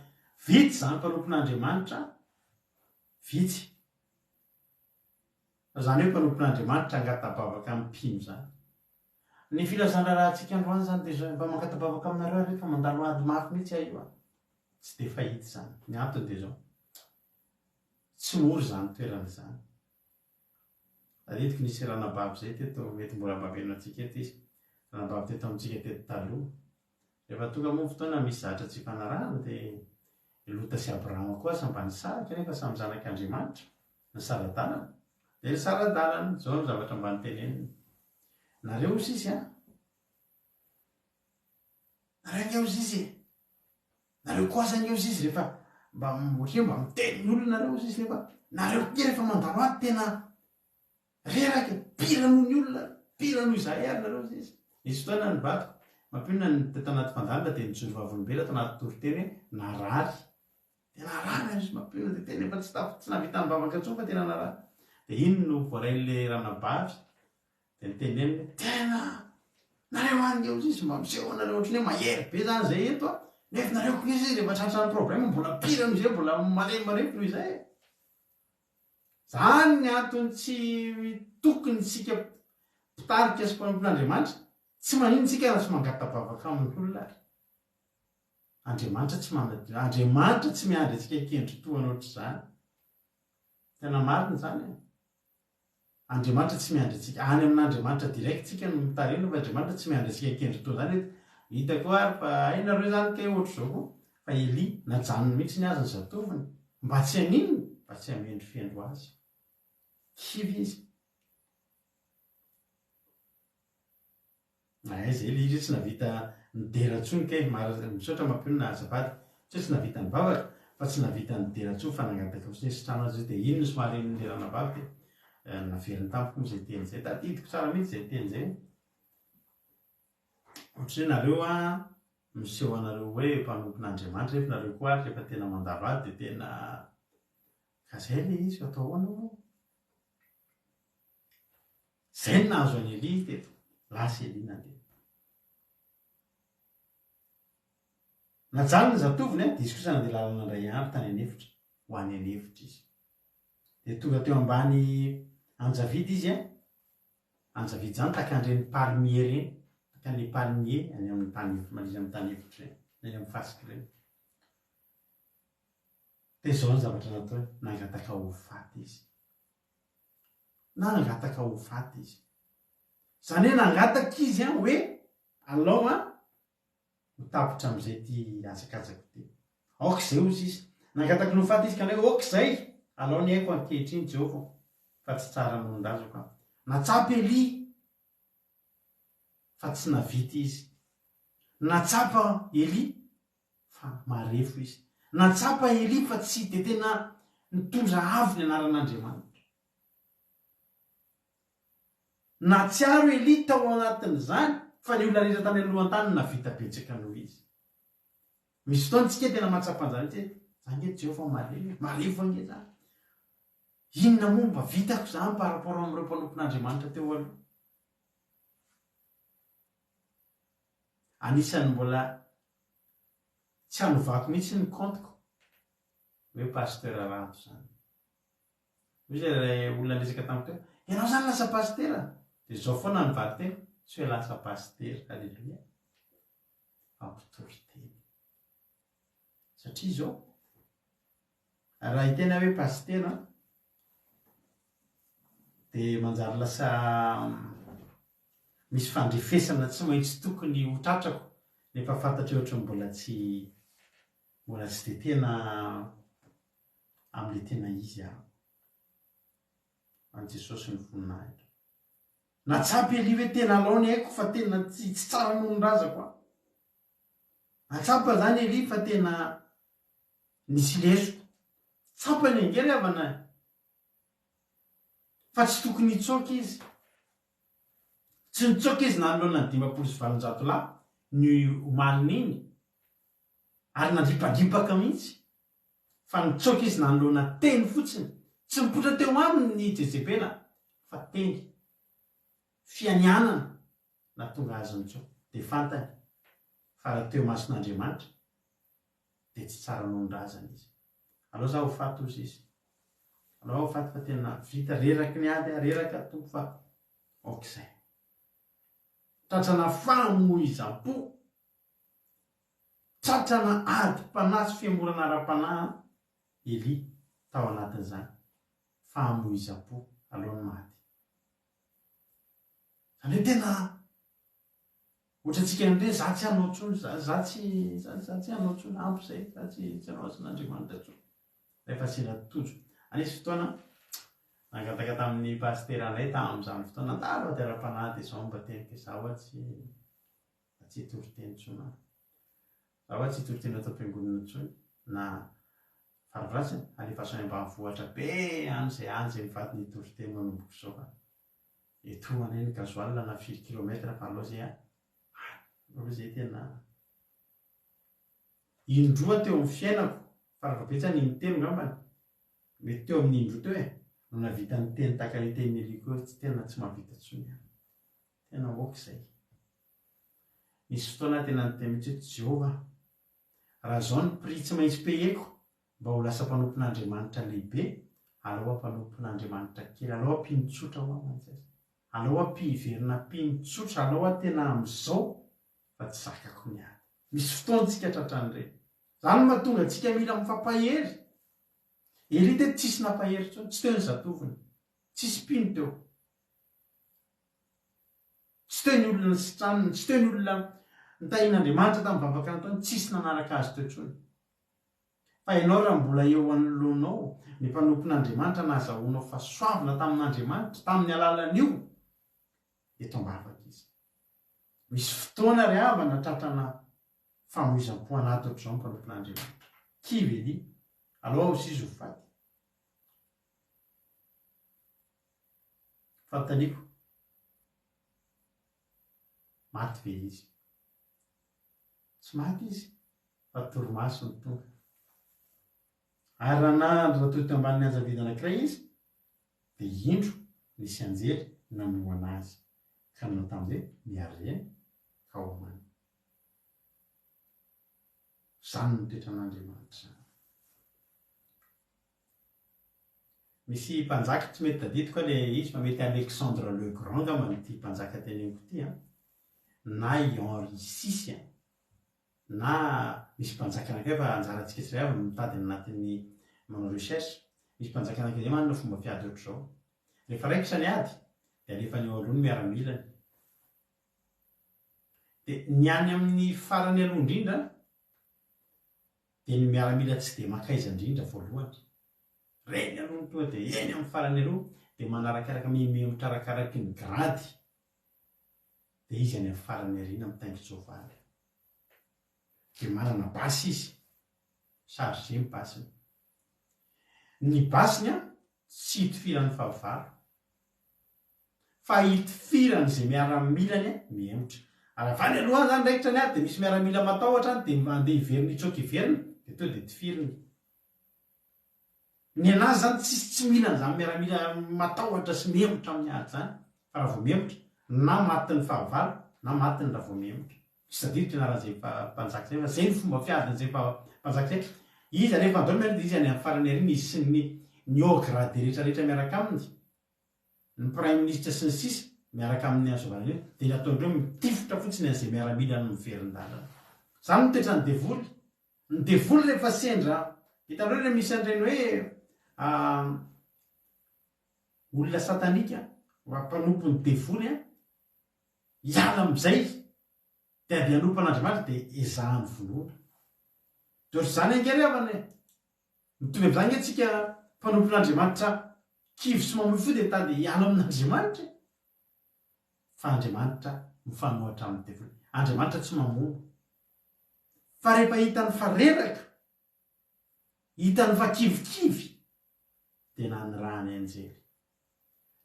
vitsy zany mpanompon'andriamanitra vitsy zany hoe mpanompon'andriamanitra angatabavaka amin'ny mpino zany ny filazana raha antsika androany zany de zao mba mangatabavaka aminareo rehefa mandalo ady mafy mihitsy ahy io a tsy de fahity zany ny antony de zao tsy mory zany toerana zany aretiky nisy ranabavy zay teto mety mbola babeno atsika eto izy ranabavy teto amintsika teto taloha rehefa tonga moa fotoana misy zatra tsy fanarahana de lota sy abrahama koa sambany saraka nefa samy zanak'andriamanitra ny saradalana de ny saradalana zao ny zavatra mbany teneniny nareo ozy izy a nareo nge ozy izy nareo koa zany ozy izy rehefa mba miteny ny olona nareo ozy izy nefa nareo ke rehefa mandalo ady tena reraky pirano ny olona pirano izay ary nareo ozy izy nisy fotoana ny batiko mampionona ny tanaty fandalina de nitsolo vavolombela tanaty toriteny hoe narary de narary izy mampionona de tena efa tsy navita nybavaka ntsony fa tena narary de iny no voarain'le ranabavy de niteneniny tena nareo any ozy izy mba miseho nareo ohatrany hoe mahery be zany zay eto a nefa nareo ko izy rehefa tratrany problème mbola pirano izay mbola maremare no izay zany ny antony tsy tokony tsika pitarika sy mpanompon'andriamanitra tsy manino tsika raha tsy mangatabavaka amin'ny olona ary andriamanitra tsy manadio andriamanitra tsy miandry atsika kendry toana ohatry zany tena marina zany andriamanitra tsy miandry atsika any amin'andriamanitra direct tsika no mitarena fa andriamanitra tsy miandry atsika kendry toa zany hitako ary fa ainareo zany ke ohatry zao koa fa Eli najanony mihitsy ny azy ny zatoviny mba tsy aninony mba tsy amendry fendro azy kivy izy zay le izy tsy navita nidera-tsony ke misaotra mampionona azabady tsy navita ny bavaka fa tsy navita nidera-tsony fa nangataka fosiny sitrano azy de iny no somary ny ranabavy de naveriny tampoko mo zay teny zay tadidiko tsara mihitsy zay teny zay ohatrany nareo a miseho anareo hoe mpanompon'andriamanitra rehefa nareo koa ary rehefa tena mandalo ady de tena ka zay le izy atao anao zay ny nahazo any Eli teto lasa Eli nandeha najany ny zatoviny a de izy kosa nandeha lalana andray andro tany anefitra ho any anefitra izy de tonga teo ambany anjavidy izy a anjavidy zany takandreny palmier reny takany palmier any amin'ny tany manizy amin'ny tany efitra reny any amin'ny fasiky reny de zao ny zavatra natao nangataka ho faty izy nangataka ho faty izy zany hoe nangataka izy a hoe alao a mitapitra am'izay ty asakatsako ty aoka zay ozy izy nangataka no faty izy ka ndraiky aoka zay alao ny haiko ankehitriny Jehova fa tsy tsara nondazako a natsapy Eli fa tsy navity izy natsapa Eli fa marefo izy natsapa Eli fa tsy de tena nitondra avo ny anaran'Andriamanitra natsiaro Eli tao anatin'izany fa ny olona rehetra tany alohan-tany navita betsaka noho izy misy fotoana tsika tena matsapan'izany tsy zany hoe Jehova marefo ange zany inona moa mba vitako zany par rapport amin'ireo mpanompon'Andriamanitra teo aloha anisan'ny mbola tsy hanovako mihitsy ny compteko hoe pasteur rato zany misy olona resaka tamiko teo ianao zany lasa pasteur de zao foana ny vary tena tsy hoe lasa pasteur alleluia ampitory-teny satria zao raha hitena hoe pasteur de manjary lasa misy fandrefesana tsy maintsy tokony ho tratrako nefa fantatra ohatra mbola tsy de tena am'le tena izy aho an Jesosy ny voninahitra natsapy Eli hoe tena alaony haiko fa tena tsy tsara nonondrazako a natsapa zany Eli fa tena nisy lesoko tsapany angery avana fa tsy tokony hitsoaka izy tsy nitsoaka izy nanoloana ny 500 lahy ny omaliny iny ary nandripadripaka mihitsy fa nitsoka izy nanoloana teny fotsiny tsy mipotra teo aminy ny jejebena fa teny fianianana na tonga azy mitsoka dia fantany fa raha teo mason'Andriamanitra dia tsy tsara nohon-drazana izy. Aleo za ho faty ozy izy, aleo ho faty fa tena vita reraky ny ady reraka tompo fa okizay tratrana famoizam-po, tratrana adi-panahy sy fiamorana ara-panahy Eli tao anatin'izany famoizam-po alohan'ny maty. Zany hoe tena ohatratsika indray za tsy hanao tsony, za tsy hanao tsony ampy zay, za tsy hanao asan'Andriamanitra tsony rehefa sina tojo. Anisy fotoana nangataka tamin'ny pastera anay tamin'izany fotoana andalo ady ara-panahy dia zao mba teniko zaho tsy hitory-teny tsony, zaho tsy hitory-teny atao am-piangonana tsony na fariparasiny alefaso any ambanivohitra be any zay mivady ny hitory-teny manomboka zao eto anay ny gazoal na 4 kilometra fa aloha zay aloha zay tena indroa teo amin'ny fiainako faravapetsany intelo ngambany mety teo amin'ny indroa teo no navita ny teny tahaka ny teny Eliko tsy tena tsy mahavita tsony tena okizay. Nisy fotoana tena nyteny mihitsy hoe Jehova raha zao ny prix tsy maintsy payeko mba ho lasa mpanompon'Andriamanitra lehibe, aleo mpanompon'Andriamanitra kely, aleo ampinotsotra ho amantsy, aleo ampiverina ampinotsotra, aleo tena amin'izao fa tsy zakako ny ady. Misy fotoantsika tratran'ireny, zany mahatonga antsika mila mifampahery. Eli teo tsisy nampahery tsony, tsy teo ny zatoviny, tsisy mpino teo, tsy teo ny olona ny sitraniny, tsy teo ny olona nitahian'Andriamanitra tamin'ny vavaka nataony, tsisy nanaraka azy teo tsony. Fa ianao raha mbola eo anoloanao ny mpanompon'Andriamanitra nahazahoanao fahasoavana tamin'Andriamanitra tamin'ny alalan'io, eto ambavaka izy. Misy fotoana ry havana tratrana famoizam-po anaty ohatr'izao ny mpanompon'Andriamanitra. Kivy Eli, aleo aho izy ho faty. Fanontaniako, maty ve izy? Tsy maty izy, fa torimaso ny tonga. Ary raha toy teo ambanin'ny anjavidy anankiray izy, dia indro nisy anjely namohana azy ka nanao tamin'izay miareny ka homany. Zany no toetran'Andriamanitra. Misy mpanjaka tsy mety tadidiko ilay izy fa mety Alexandre le Grand ngambany ity mpanjaka teneniko ity na Henri VI na misy mpanjaka anankiray fa anjarantsika tsy ray avy mitady anatin'ny manao recherche. Misy mpanjaka anankiray manana fomba fiady ohatr'izao, rehefa raikitra ny ady dia alefany eo aloha ny miaramilany, dia ny any amin'ny farany aloha indrindra dia ny miaramila tsy dia makaiza indrindra voalohany, reny aloha ny tonga dia eny amin'ny farany aloha dia manarakaraka mimemotra arakaraky ny grady, dia izy any amin'ny farany ariana mitaingo-tsoavaly. Dia manana basy izy, chargé ny basiny. Ny basiny tsy hitifirany fahavalo, fa hitifirany izay miaramilany mihemotra. Ary avy any aloha zany raikitra ny ady dia misy miaramila matahotra any dia mandeha hiveriny hitsoaka hiveriny dia to dia tifiriny. Ny anazy zany tsy mila an'izany miaramila matahotra sy mihemotra amin'ny ady zany, fa raha vao mihemotra na maty ny fahavalo na maty ny raha vao mihemotra. Tsy tadiditra anaran'izay mpanjaka zay fa zay ny fomba fiadin'izay mpanjaka zay. Izy rehefa andao miaraka izy any amin'ny farany ariana izy sy ny haut-gradé rehetrarehetra miaraka aminy, ny prime ministre sy ny sisa miaraka amin'ny azovana dia nataondreo mitifotra fotsiny an'izay miaramila ny miverin-dalana. Zany no toetra ny devoly. Ny devoly rehefa sendra hitanareo rehefa misy an'ireny hoe olona satanika mpanompo ny devoly hiala amin'izay dia ady hanompan'Andriamanitra dia ezahany vonoana. Dia zany angary avana mitovy amin'izany antsika mpanompon'Andriamanitra kivy sy mamoy fo dia tady hiala amin'Andriamanitra, fa Andriamanitra mifanohatra amin'ny devoly. Andriamanitra tsy mamono, fa rehefa hitany fa reraka, hitany fa kivikivy dia nanirahany anjely.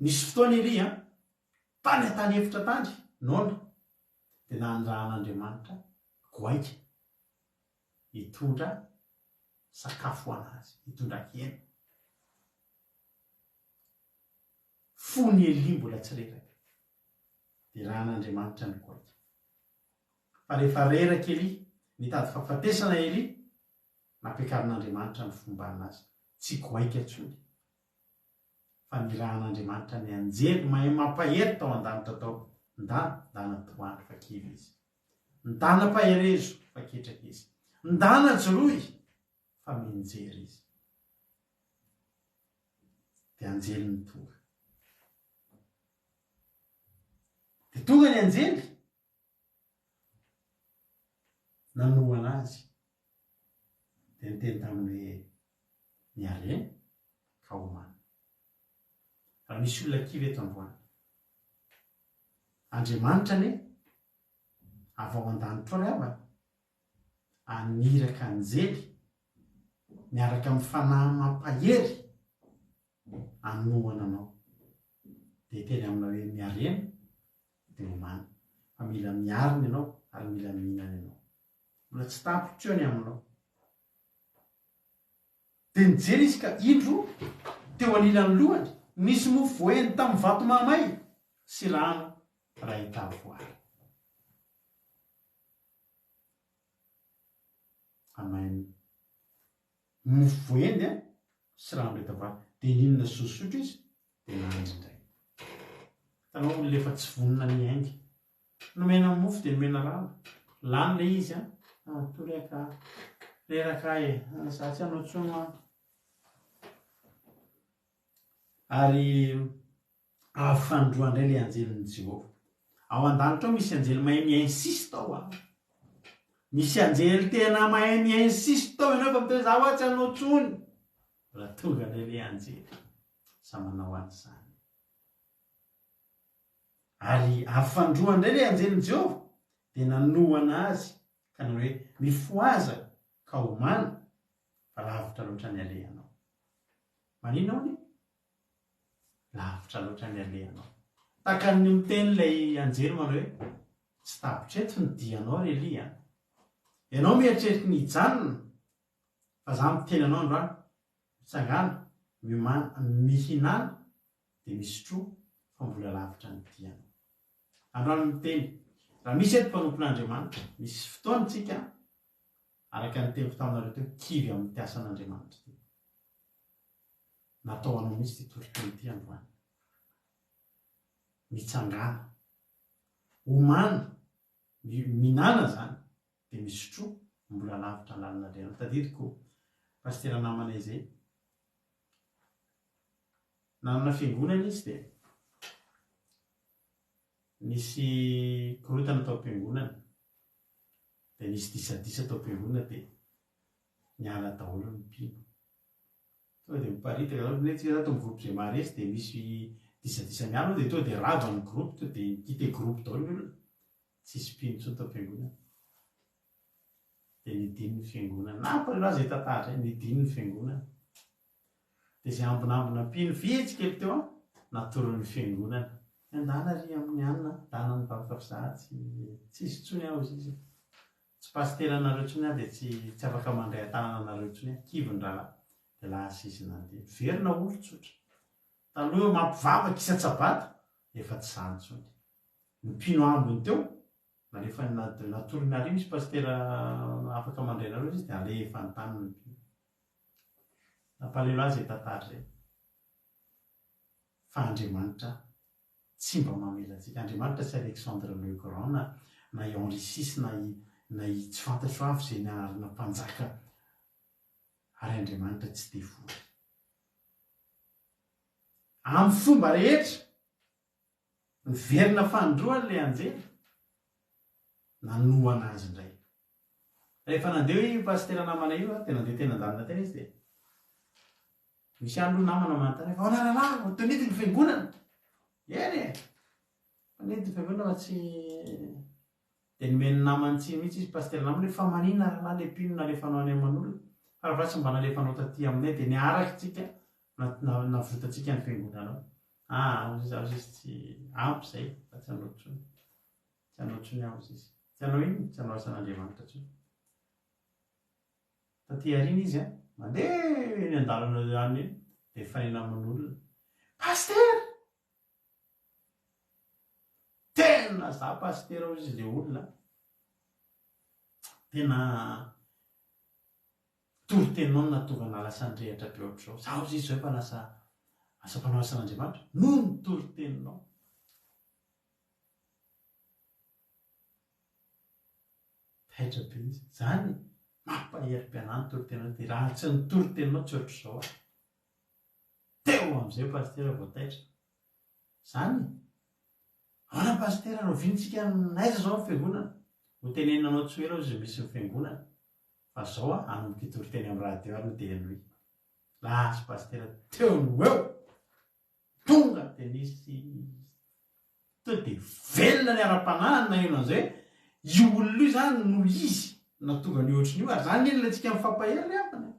Nisy fotoana ery tany an-tany efitra tany nona dia nanirahan'Andriamanitra goaika hitondra sakafo anazy hitondrakena fony eli mbola tsy reraka de raha an'Andriamanitra ny koa fa rehefa reraka eli nitady fahafatesana eli nampiakarin'Andriamanitra ny fomba anazy tsy goaika tsony fa ny raha an'Andriamanitra ny anjely mahay mampahery tao an-danitra tao ndana toany fa kivy izy ndana paherezo fa ketraka izy ndana joroy fa minjery izy de anjely ny tonga de tonga ny anjely nanoana azy de niteny taminy hoe miareny ka homany raha misy olona kivy eto androany Andriamanitra ne avy ao an-danitra ry avana aniraka anjely miaraka amin'ny fanahy mampahery anohana anao de teny aminao hoe miarena de homany fa mila miarina ianao ary mila mihinana ianao mbola tsy tapitra eo ny aminao de nijery izy ka indro teo anilany lohany nisy mofo voeny tamin'ny vato mamay sy rano raha hitavoary amainy mofo voendy a sy rano hitavoary de ninona sosotro izy de nanjy indray tanao olona efa tsy vonina ny aingy nomena mofo de nomena rano lany le izy a toraka reraka za tsy hanao tsoma ary afandroandray le anjeliny Jehova ao an-danitra ao misy anjely mahay mi-insiste tao a misy anjely tena mahay mi-insiste tao ianao fa miteo za hoa tsy hanao tsony raha tonga le anjely sa manao an'izany ary afandroandray le anjeliny Jehova de nanohana azy ka nanao hoe mifoaza ka homana fa lavitra loatra ny alehanao maninao ny lavitra loatra ny alehanao taka ny miteny lay anjely manao hoe tsy tapitra eto ny dianao ry Elia ianao mieritrerity ny hijanona fa za miteny anao androany mitsangana mihinana de misy tro fa mbola lavitra ny dianao androany miteny raha misy eto mpanompon'Andriamanitra misy fotoantsika araka ny teny fitaminareo teo kivy amin'ny tiasan'Andriamanitra teo natao anao misy ty toriteny ty androany mitsangana homana minana zany de misy tro mbola lavitra lalina rena tadidiko pastera namana izay nanana fiangonana izy de nisy korotana tao am-piangonana de nisy disadisa tao am-piangonana de niala daholo ny mpino tonga de miparitaka zao netsika za to amin'ny groupe zay maresy de misy disadisa miala de to de rava ny groupe to de kite groupe daholo ny olona tsisy mpino tsony tao am-piangonana de nidiny ny fiangonana nampalelo azy tantara zay nidiny ny fiangonana de zay ambonambona mpino vitsy kely teo a natoron'ny fiangonana andana ry amin'ny anina dana ny vavifafizaha tsisy tsony aho izy tsy pasteranareo tsony a de tsy afaka mandray atanana anareo tsony a kivon-drala de lasa izy nandeha verina olo tsotra taloha mampivavaka isa-tsabata efa tsy zany tsony ny mpino ambony teo na rehefa natorony ary misy pastera afaka mandray anareo izy de alefa ny tany ny mpino nampalelo azy tantara zay fa Andriamanitra tsy mba mamelatsika Andriamanitra tsy Alexandre le Grand na Henri VI na tsy fantatro avy zay naharina mpanjaka ary Andriamanitra tsy devoly amin'ny fomba rehetra niverina fandroany le anjely nanohana azy indray rehefa nandeha io pastera namana io de nandeha tena andalina tena izy de misy any aloha namana manontany fa naralahy tonety ny fiangonana eny fanety ny fiangonana fa tsy de nomeny namany tsy mihitsy izy pastera namana fa manina rahalahy le mpino nalefanao any aman'olona fa raha tsy mba nalefanao taty aminay de niaraka tsika navotatsika ny fiangonanao zaho izy tsy ampy zay fa tsy hanao tsony tsy hanao tsony aho izy tsy hanao ino tsy hanao asan'Andriamanitra tsony taty arina izy a mandeha ny andalana zany dia fanena amin'olona paster tena za paster ao izy le olona tena torotenao no natovana lasandrehatra be ohatr'izao za ozy izy zao efa lasa asa-panao asan'Andriamanitra no ny toroteninao taitra be izy zany mampaherim-pianany torotenao dia raha tsy ny toroteninao tsy ohatr'izao teo amin'izay pastera vao taitra zany aona pastera no vintsika naiza zao ny fiangonana ho tenenanao tsy hoe lao izy misy ny fiangonana fa zao anomboka toriteny amin'ny radio ary no dia anohy lasy pastera teo no eo tonga dia nisy teo dia velona ny ara-panahana io an'izay io olona io zany no izy natonga ny ohatriny io ary zany ny latsika mifampahery ny avana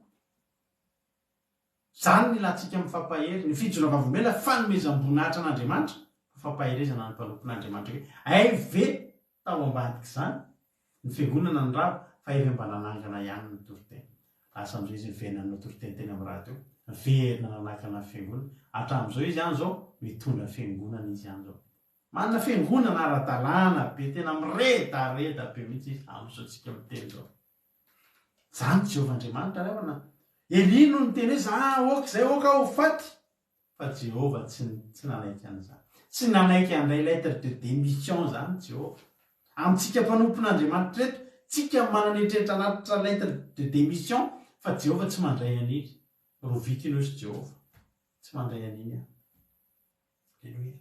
zany ny latsika mifampahery ny fijona vavomela fanomezam-boninahitra an'Andriamanitra fampaherezana ny mpanompon'Andriamanitra hoe ay ve tao ambadika izany ny fiangonana ny rava fa evy mbananangana ihany ny toriteny asa amin'izao izy mivenana no toriteny teny amin'ny radio miverina nanakana ny fiangonana hatramin'izao izy ihany zao mitondra fiangonana izy ihany zao manana fiangonana ara-dalàna be tena miredareda be mihitsy izy amin'izao tsika miteny zao zany Jehovahandriamanitra revana elino ny teny hoe za oka izay oka ho faty fa Jehova tsy nanaiky an'izany tsy nanaiky andray lettre de démission zany Jehova amintsika mpanompon'Andriamanitra reto tsika manana etrehitra anatitra lettre de démission fa Jehova tsy mandray an'iny rovitiny izy Jehova tsy mandray an'iny Alleluia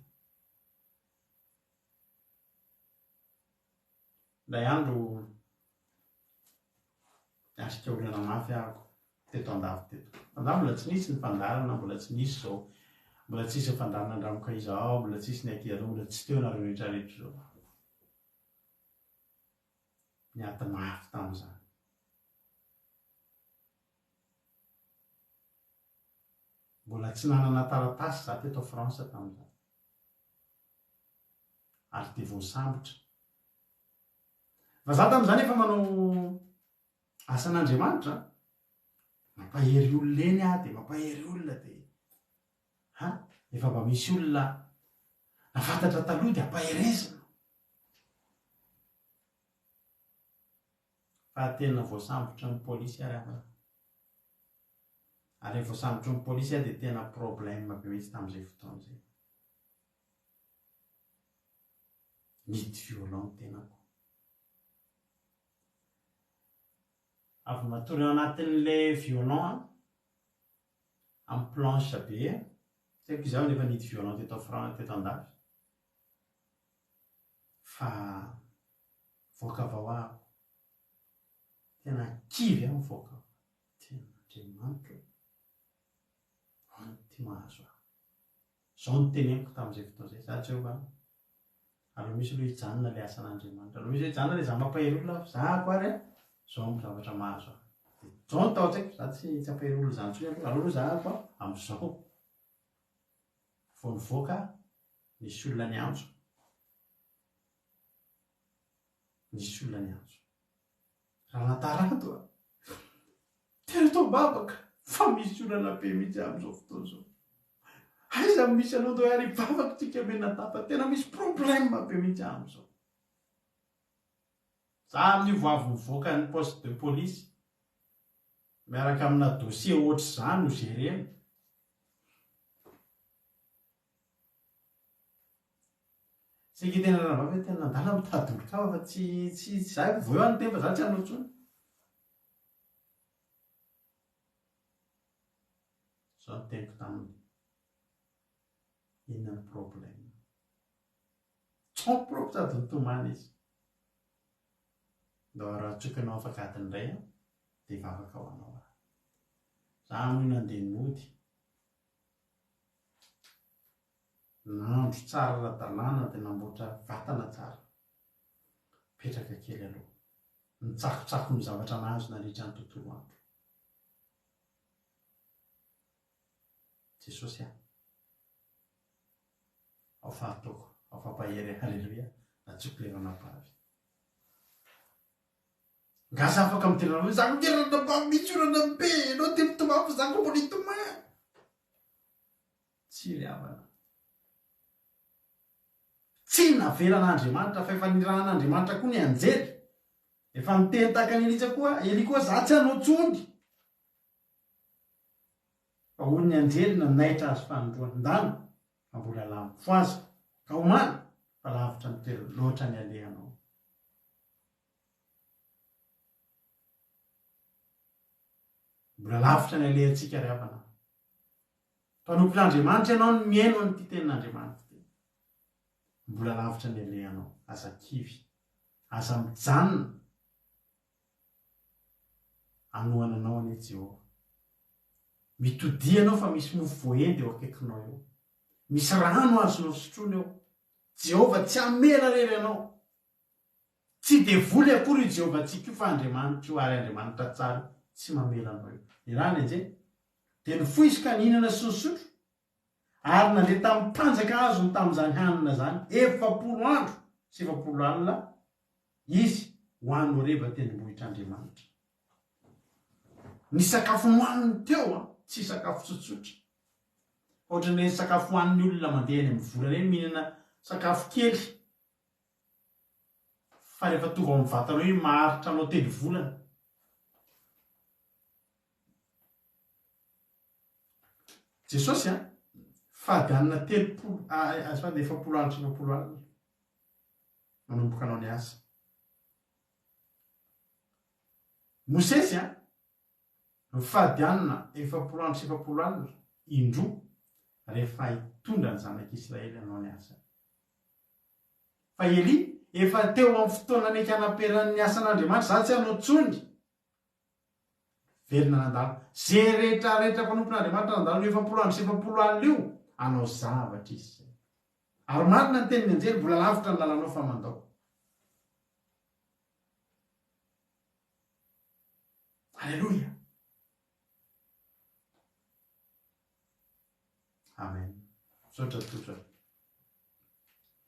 nday andro asika olana mafy ahako teto andafy teto andafy mbola tsy nisy ny fandarana mbola tsy nisy zao mbola tsisy ny fandarana andramoka izao mbola tsisy ny akizao mbola tsy teo nareo rehetrarehetra zao niaty mafy tamin'izany mbola tsy nanana taratasy za teto Fransa tamin'izany ary dia voasambotra fa za tamin'izany efa manao asan'Andriamanitra mampahery olona eny aho dia mampahery olona dia efa mba misy olona nafantatra taloha dia ampaherezina fa tena voasambotra ny polisy ary voasambotra ny polisy dia tena problème be mihitsy tamin'izay fotoana izay nidy violent tenako avy matory ao anatin'ilay violent amin'ny planche be saiko izaho nefa nidy violent teto Fransa teto andafy fa voaka avao ahako tena kivy aho mivoaka tena Andriamanitra ty mahazo aho zao ny teneniko tamin'izay fotoana izay za Jehova aloha misy aloha hijanona ilay asan'Andriamanitra aloha misy hoe hijanona ilay za mampahery olona za ko ary zao ny zavatra mahazo aho zao ny tao tsaiko za tsy ampahery olona zany tsony aloha aloha za ko amin'izao vao nivoaka nisy olona ny anjo nisy olona ny anjo raha nataranto tena tao babaka fa misy olana be mihitsy amin'izao fotoana zao aiza misy anao tao ary vavaka tsika menatapa tena misy problème be mihitsy amin'izao za amin'io voavy mivoaka ny poste de police miaraka amina dossier ohatry zany ho gérena sika tena raha vavy tena nandala mitady olon-kafa fa tsy za vo eo any teny fa za tsy hanao ntsony zao ny teniko taminy inona ny problème tsompo propre sady nitomany izy da raha tsokanao afaka adiny iray dia vavaka ho anao za moa nandeha nody nandro tsara ara-dalàna dia namboatra vatana tsara petraka kely aloha nitsakotsako ny zavatra nahazo nandritra ny tontolo andro Jesosy ao fahatoko ao fampahery halleluia natsoko le ranam-pavy ngasa afaka miterana hoe zako ngerana mba mitsorana be anao te mitomafo zako mbola hitoma tsy ry havana tsy navelan'andriamanitra fa efa niran'andriamanitra koa ny anjery efa miteny tahaka ny elisa koa eli koa za tsy hanao tsondy fa hoy ny anjery nanaitra azy fanondroany ndany fa mbola lamy foazy ka omany fa lavitra ny toerana loatra ny alehanao mbola lavitra ny alehantsika ry havana mpanompon'andriamanitra ianao ny miaino nyity tenin'andriamanitra ty mbola lavitra ny alehanao aza kivy aza mijanona anohana anao ane Jehova mitodianao fa misy mofo voendy eo akaikinao eo misy rano azonao sotroina eo Jehova tsy amela rery anao tsy de voly akory io Jehova tsika io fa andriamanitra io ary andriamanitra tsara tsy mamela anao eo irany anje de nifoisika nihinana sy nisotro ary nandeha tamin'ny mpanjaka azony tamin'izany hanina zany 700 andro sy 700 alina izy hoan'ny oreba tendrombohitr'andriamanitra ny sakafo nohaniny teo tsy sakafo tsotsotra ohatran'ireny sakafo hoan'ny olona mandeha any amin'ny volana eny mihinana sakafo kely fa rehefa tonga ao amin'ny vatana hoe maharitra anao telo volana Jesosy fady anina 30 azafady 700 andro sy 700 alina manomboka anao ny asa Mosesy fady anina 700 andro sy 700 alina indroa rehefa hitondra ny zanak'Israely anao ny asa fa Eli efa teo amin'ny fotoana ny anamperan'ny asan'Andriamanitra za tsy hanao tsony verina nandalo zay rehetra mpanompon'Andriamanitra nandalo 700 andro sy 700 alina io anao zavatra izy ary marina ny teniny anjery mbola lavitra ny lalanao fa mandao Alleluia amen sotra totra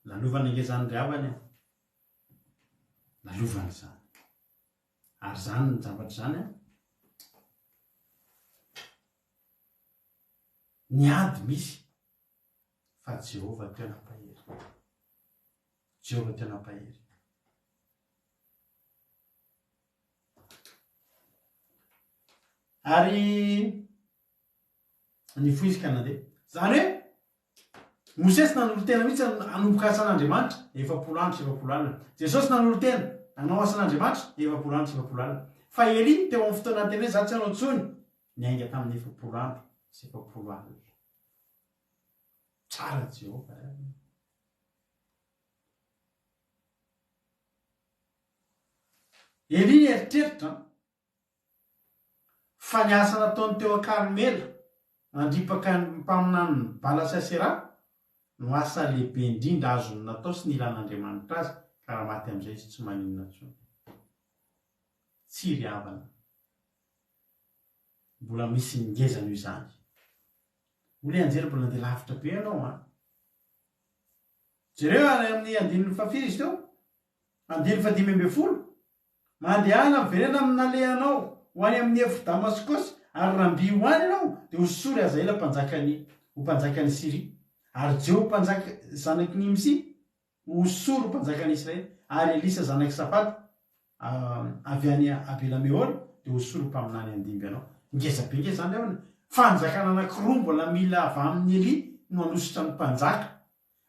lalovana ingezany ry havany lalovana zany ary zany ny zavatra zany ny ady misy fa Jehova tena pahery Jehova tena pahery ary ny foisika nandeha zany hoe Mosesy nanolo tena mihitsy anomboka asan'Andriamanitra 700 andro sy 700 alina Jesosy nanolo tena anao asan'Andriamanitra 700 andro sy 700 alina fa Eli teo amin'ny fotoana anteny hoe za tsy hanao tsony niainga tamin'ny 700 andro sy 700 alina tsara Jehova Eli eritreritra fa ny asa nataony teo a-Karmela nandripaka ny mpaminany Bala sy Asera no asa lehibe indrindra azony natao sy nilan'Andriamanitra azy ka raha maty amin'izay izy tsy maninona tsony tsy ry havana mbola misy ngezana io izany ole anjery mbola andeha lavitra be ianao jereo ary amin'ny andininy fafiry izy teo andiny 512 mandehana miverena amin'nalehanao ho any amin'ny efo Damaskosy ary ramby hoany ianao de hosory Azaela mpanjakany Siria ary Jeo mpanjaka zanaky Nimsi hosory mpanjakany Israely ary Elisa zanaky Safata avy any Abelamehola de hosory mpaminany andimby anao ngeza be ngeza zany avana fanjakana anankiroa mbola mila avy amin'ny Eli no anosotra ny mpanjaka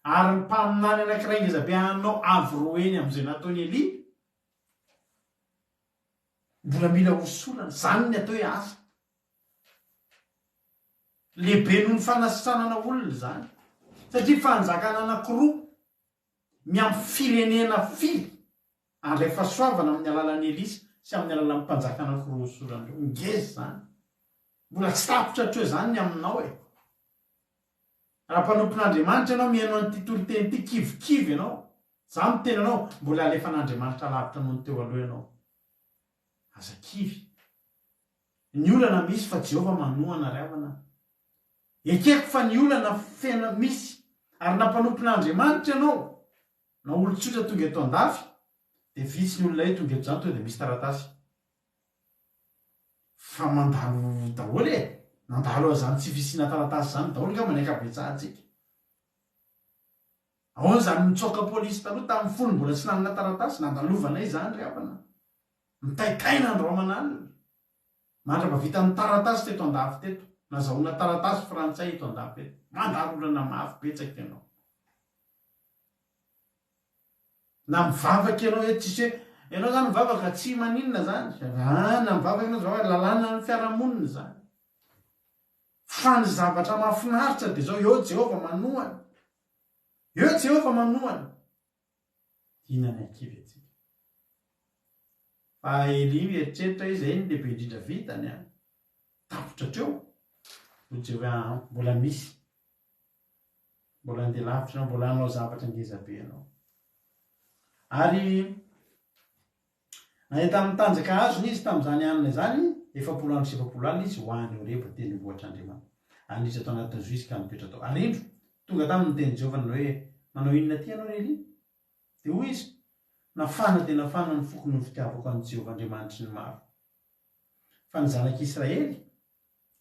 ary ny mpaminany anankiray ngeza be anao avy roeny amin'izay nataony Eli mbola mila hosorana zany ny atao hoe asa lehibe noho ny fanasitranana olona zany satria fanjakana anankiroa miampy firenena fily andray fahasoavana amin'ny alalan'ny Elisa sy amin'ny alalan'ny mpanjaka anankiroa hosorandreo ngeza zany mbola tsy tapotra treo zany ny aminao raha mpanompon'Andriamanitra ianao mihaino an'ity toloteny ity kivikivy ianao za miteny anao mbola alefan'Andriamanitra lavitra noho ny teo aloha ianao aza kivy ny olana misy fa Jehova manohana ry havana ekeko fa ny olana fena misy ary nampanompon'Andriamanitra ianao na olotsotra tonga eto andafy de vitsy ny olona io tonga eto zany to de misy taratasy fa mandalo daholy e nandalo zany tsy fisina taratasy zany daholy ka manakabetsahantsika ao zany mitsoka polisy taloha tamin'ny folo mbola tsy nanana taratasy nandalovana izy zany reapana mitaitaina andro manalina mandrapa vita amin'ny taratasy teto andafy teto nazahona taratasy frantsay eto andafy teto mandarolana mafy betsaka ianao na mivavaka ianao eto tsisy hoe ianao zany mivavaka tsy maninona zany na mivavaka ianao zao hoe lalàna ny fiarahamonina zany fa ny zavatra mahafinaritra dia zao eo Jehova manohana eo Jehova manohana inany ankivy atsika fa Eli mieritreritra izy ny lehibe indrindra vitany a tapotra treo ohatry hoe mbola misy mbola andeha lavitra mbola hanao zavatra ngezabe ianao ary nahita amin'ny tanjaka azony izy tamin'izany anina zany 700 alina izy hoany eo reba tendrombohitr'Andriamanitra anidry atao anatin'ny zo izy ka mipetra atao arindro tonga tamin'ny teny Jehova hoe manao inona ty ianao Eli dia hoy izy nafana dia nafana ny foko ny fitiavako an'i Jehova Andriamanitry ny maro fa ny zanak'Israely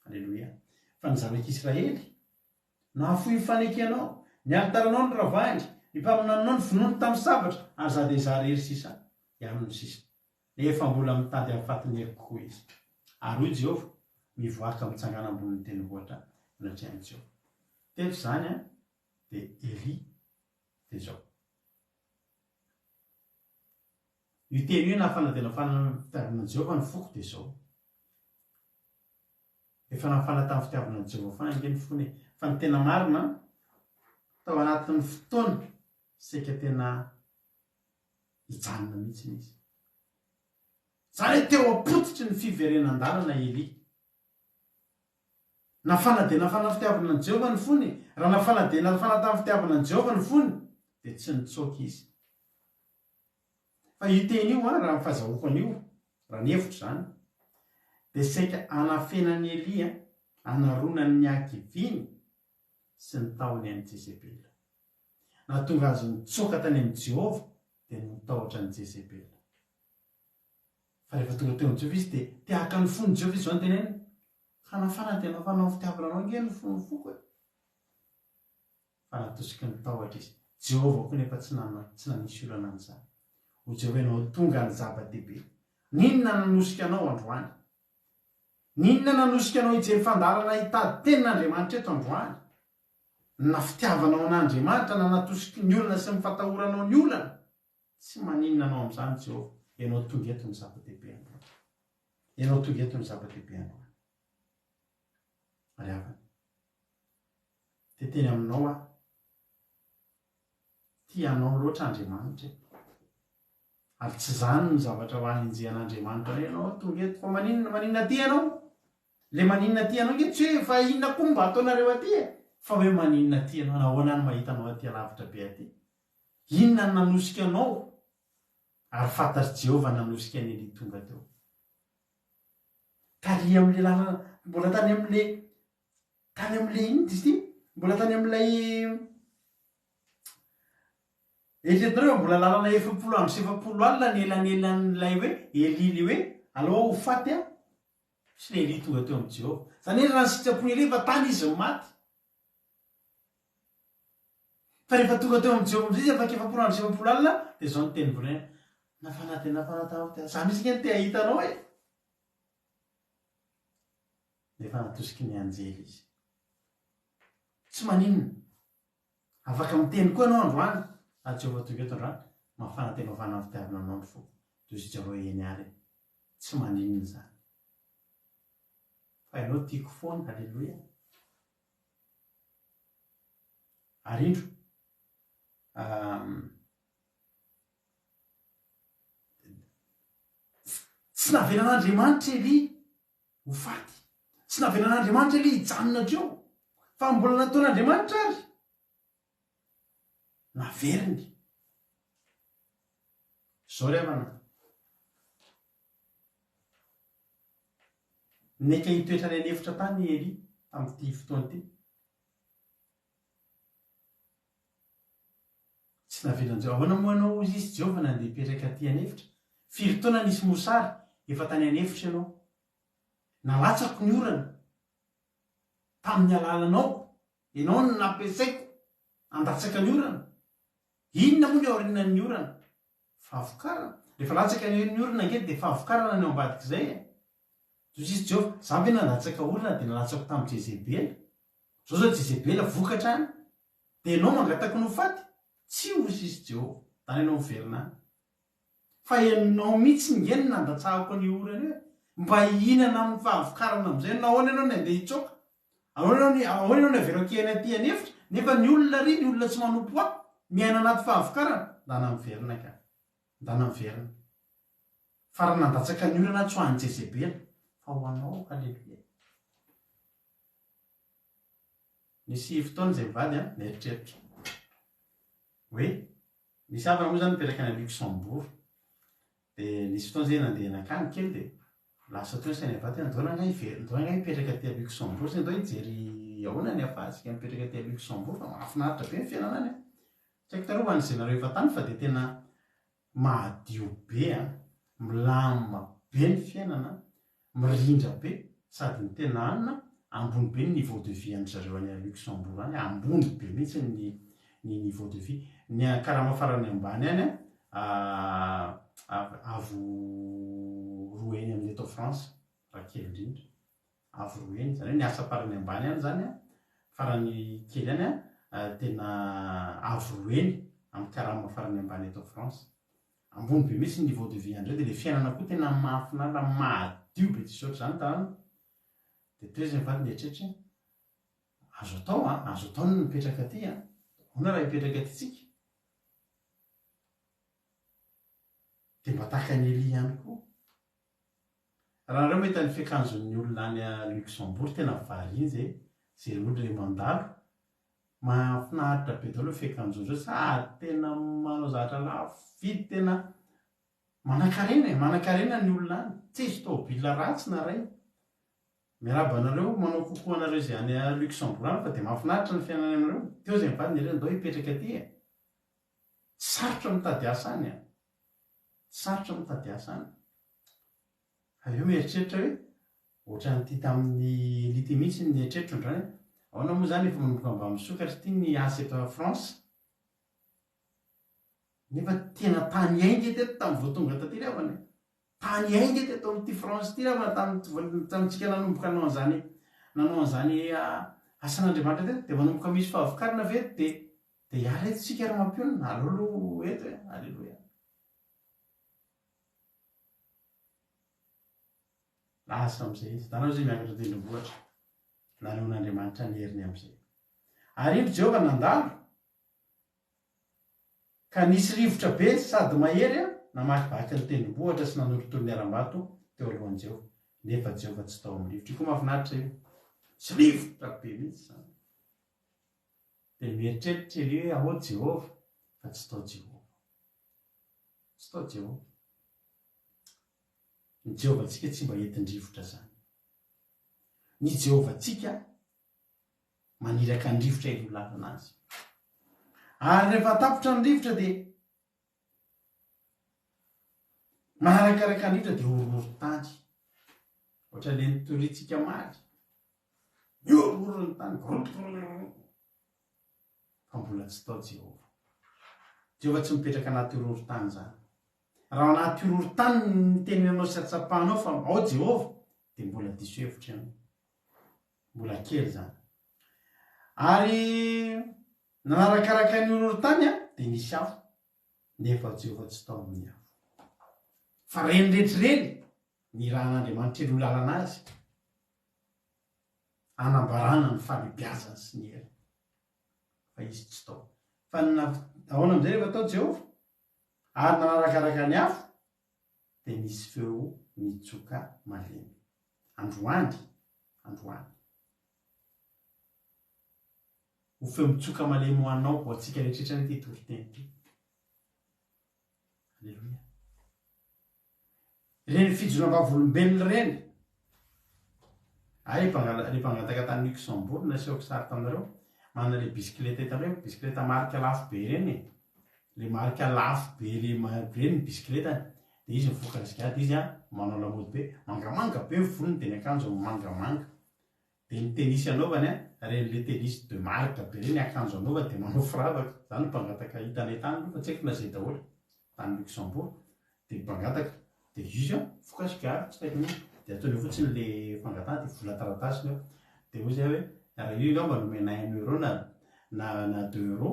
alleloia fa ny zanak'Israely nahafoy ny fanekenao nialitaranao ny ravaindry ny mpaminanao ny vonoany tamin'ny sabatra ary za dia za rery sisa iaminy sisa nefa mbola mitady amin'ny fatiny kokoa izy ary hoy Jehova mivoaka mitsangana ambonin'ny tendrombohitra natrehan'i Jehova teto zany a dia Eli dia zao io teny hoe nafana dia nafana fitiavana Jehova ny foko dia zao efa nafana tamin'ny fitiavana Jehova fa ange ny fony fa ny tena marina tao anatin'ny fotoana seka tena hijanona mihitsy izy zany teo apotitry ny fiverenan-dalana Eli nafana dia nafana fitiavana ny Jehova ny fony raha nafana dia nafana tamin'ny fitiavana ny Jehova ny fony dia tsy nitsoaka izy fa io teny io raha mifahazahoako an'io raha ny hevitro zany dia saika anafenany Eli anaronany ny ankiviny sy ny taony an'i Jezebela na tonga azy nitsoaka tany amin'ny Jehova dia nitahotra ny Jezebela fa rehefa tonga teo amin'ny Jehova izy dia tiaka ny fony Jehova izy zao ny teneny ka nafana dia nafana ny fitiavana anao nge ny fony foko e fa natosiky nitahotra izy Jehova koa nefa tsy nanisy olana an'izany ho Jehova ianao tonga ny zava-dehibe ninona nanosika anao androany ninona nanosika anao hijery fandarana hitady tenin'Andriamanitra eto androany na fitiavanao an'Andriamanitra na natosiky ny olona sy mifatahoranao ny olana tsy maninona anao amin'izany Jehova ianao tonga eto ny zava-dehibe androany ianao tonga eto ny zava-dehibe androany ary avana teteny aminao a tianao loatra Andriamanitra ary tsy zany ny zavatra ho anenjehan'Andriamanitra ianao tonga eto fa maninona ty ianao le maninona ty ianao nge tsy hoe fa inona koa mba ataonareo aty e fa hoe maninona ty ianao nahoana ny mahitanao aty alavitra be aty inona ny nanosika anao ary fantatry Jehova nanosika ny Eli tonga teo tary amin'le lalana mbola tany amin'le iny izy ty mbola tany amin'ilay eritreretinareo mbola lalana 700 alina ny elanelan'ilay hoe Eli le hoe aloha ho faty a sy le Eli tonga teo amin'ny Jehova zany hoe raha ny sitrapony Eli fa tany izy maty fa rehefa tonga teo amin'ny Jehova am'izay izy afaka 700 alina dia zao ny teny voalohany nafana dia nafana tamin'ny zany izy nge te ahitanao e nefa natosiky ny anjely izy tsy maninona afaka miteny koa ianao androany Jehova tonga eto androany mafana tena mafana ny fitiavana anao ny foko toy izy Jehova eny ary tsy maninona zany fa ianao tiako foana halleloia arindro tsy navelan'Andriamanitra Eli ho faty tsy navelan'Andriamanitra Eli hijanona treo fa mbola nataon'Andriamanitra ary naveriny zao ry havana neka hitoetra ny anefitra tany Eli amin'ity fotoana ity tsy navelan'i Jehova ahoana moa ianao izy Jehova nandeha hipetraka aty anefitra firy taona nisy mosary efa tany anefitra ianao nalatsako ny orana tamin'ny alalanao ianao no nampiasaiko andatsaka ny orana inona moa ny aorinan'ny orana fahavokarana rehefa latsaka ny orana nge dia fahavokarana ny ao ambadika izay tosisy jehova za be nandatsaka orana dia nalatsako tamin'ny jezebela zao zao jezebela vokatra any dia ianao mangatako no faty tsy ho sisy jehova tany ianao miverina any fa ianao mihitsy ngeny nandatsahako ny orana io mba ihinana amin'ny fahavokarana amin'izay nahoana ianao ny andeha hitsoka ahoana ianao ny averakehany aty anefitra nefa ny olona ry ny olona tsy manompo aho miaina anaty fahavokarana ndana miverina ka ndana miverina fa raha nandatsaka ny orana tsy ho an'ny jezebela fa ho anao aleluia nisy fotoana izay mivady a mieritreritra hoe nisy havana moa zany mipetraka any Luxembourg dia nisy fotoana zay nandeha nakany kely dia lasa toy ny saina vady andona ngay mipetraka aty Luxembourg sy ndao hijery ahoana ny afahantsika mipetraka aty Luxembourg fa mahafinaritra be ny fiainana any tsy haiko tarova an'izay nareo efa tany fa dia tena mahadio be milama be ny fiainana mirindra be sady ny tena anina ambony be ny niveau de vie an'zareo any Luxembourg any ambony be mihitsy ny niveau de vie ny karama farany ambany any avo roeny amin'ny eto France raha kely indrindra avo roeny zany hoe ny asa farany ambany any zany farany kely any tena avo roeny amin'ny karama farany ambany eto France ambony be mihitsy niveau de vie andreo dia le fiainana koa tena mahafinaritra mahadio be tsy saotra zany tanana dia toy izay mivady mieritreritra azo atao no mipetraka aty ona raha hipetraka aty tsika dia mba tahaka ny Elia ihany koa raha nareo mahita ny fiakanjon'ny olona any Luxembourg tena variany zay olona le mandalo mahafinaritra be daholo fiakanjondreo sady tena manao zavatra lafo vidy tena manan-karena ny olona any tsy izy tômôbila ratsy na ray miaraba anareo manao kokoa anareo izay any Luxembourg any fa dia mahafinaritra ny fiainana aminareo teo izay mivady ny ndao hipetraka aty sarotra mitady asa any sarotra mitady asa any aveo mieritreritra hoe ohatra nyty tamin'ny lity mihitsy ny eritreritra ndrany ahoana moa zany efa manomboka mba misokatra ty ny asa eto France nefa tena tany aingy teto tamin'ny voatonga taty ravany tany aingy teto amin'ity France ty ravana tamintsika nanomboka nanao an'izany asan'Andriamanitra teto dia manomboka misy fahavokarana ve dia hiala eto tsika ary mampionina alolo eto alleloia lasa amin'izay izy danao zay miakatra tendrombohitra naneon'Andriamanitra ny heriny amin'izay ary indro Jehova nandalo ka nisy rivotra be sady mahery namakivaky ny tendrombohitra sy nanorotolo ny aram-bato teo alohan'i Jehova nefa Jehova tsy tao amin'ny rivotra io koa mahafinaritra io tsy rivotra be mihitsy zany dia mieritreritra ery hoe ahoa Jehova fa tsy tao Jehova tsy tao Jehova ny Jehovantsika tsy mba entin-drivotra zany ny Jehovantsika maniraka ny rivotra ilolana azy ary rehefa tapotra ny rivotra dia manarakaraka ny rivotra dia ororotany ohatra le nitoritsika maly miororony tany fa mbola tsy tao Jehova tsy mipetraka anaty ororotany zany raha anaty ororotany ny teninanao sy atsapahanao fa ao Jehova dia mbola diso hevitra ianao mbola kely zany ary nanarakaraka ny ororotany dia nisy afo nefa Jehova tsy tao amin'ny afo fa renydretrireny ny rahan'Andriamanitra elo lalana azy anambarana ny falebiazany sy ny hery fa izy tsy tao fa ahoana amin'izay rehefa tao Jehova ary nanarakaraka ny afo dia nisy feo mitsoka malemy androany ho feo mitsoka malemy ho anao ho antsika rehetrrehetra ny ty toriteny ty alleloia reny fijona-bavolombelona reny rehefa tany Luxembourg nasehoko sary taminareo manana le bisikileta hitanareo bisikileta marika lafo be reny le marika lafo be reny bisikileta dia izy mifokasikady izy a manao lamody be mangamanga be volony dia ny akanjo mangamanga dia ny tenisy anaovany a ren'le tenisy de marque be reny akanjo anaova dia manao firavaka zany mpangataka hitanay tany fa tsy haiko nazay daholo tany Luxembourg dia mpangataka dia izy a fokasikady tsy taiko mihitsy dia ataony fotsiny le fangatana dia vola taratasiny eo dia hoy zay hoe raha io ngamba nomena 1 euro na 2 euro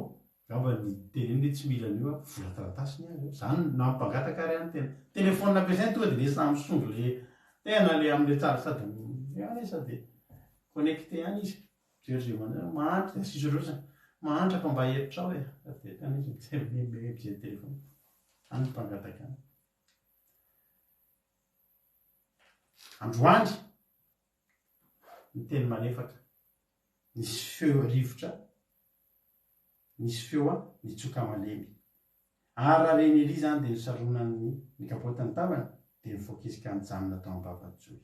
ngamba ny teneny tsy mila an'io a vola taratasiny azy zany na mpangataka ary any tena telefônina ampiasainy tonga dia le samy songo le tena le amin'le tsara sady any sady connecté any izy jery mahantra sisy rosa mahantra fa mba heritra ao dia tena izy mijery telefôna any mpangataka any androany ny teny malefaka nisy feo rivotra nisy feo a nitsoka malemy ara reny ery zany dia nisaronany ny kapotany tavany dia nifokisika mijanona tao ambavajoy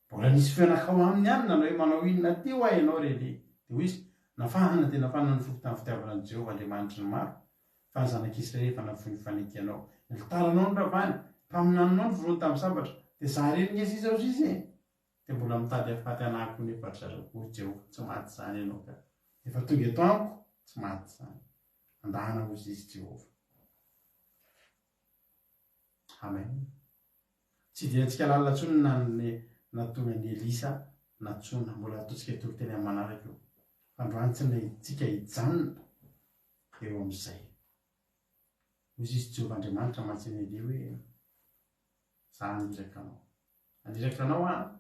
mbola nisy feo nakao aminy any nanao hoe manao inona ty ho ay ianao reny dia hoy izy nafahana dia nafahana nifoky tamin'ny fitiavanan'i Jehovah Andriamanitry ny maro fa ny zanak'Israely efa nafonifanekianao nilitaranao ny ravany mpaminanonao ny volony tamin'ny sabatra dia za reny ngesy izy ao izy dia mbola mitady afaty anako ny efatrarakory Jehovah tsy maty zany ianao ka efa tonga eto amiko tsy maty zany andahana ozy izy Jehovah amen tsy dia antsika lalina ntsony natonga ny Elisa natsona mbola ataontsika toloteny amin'ny manaraka eo androany tsy naitsika hijanona eo amin'izay ozy izy Jehovah Andriamanitra mantsy ny Elia hoe za aniraka anao a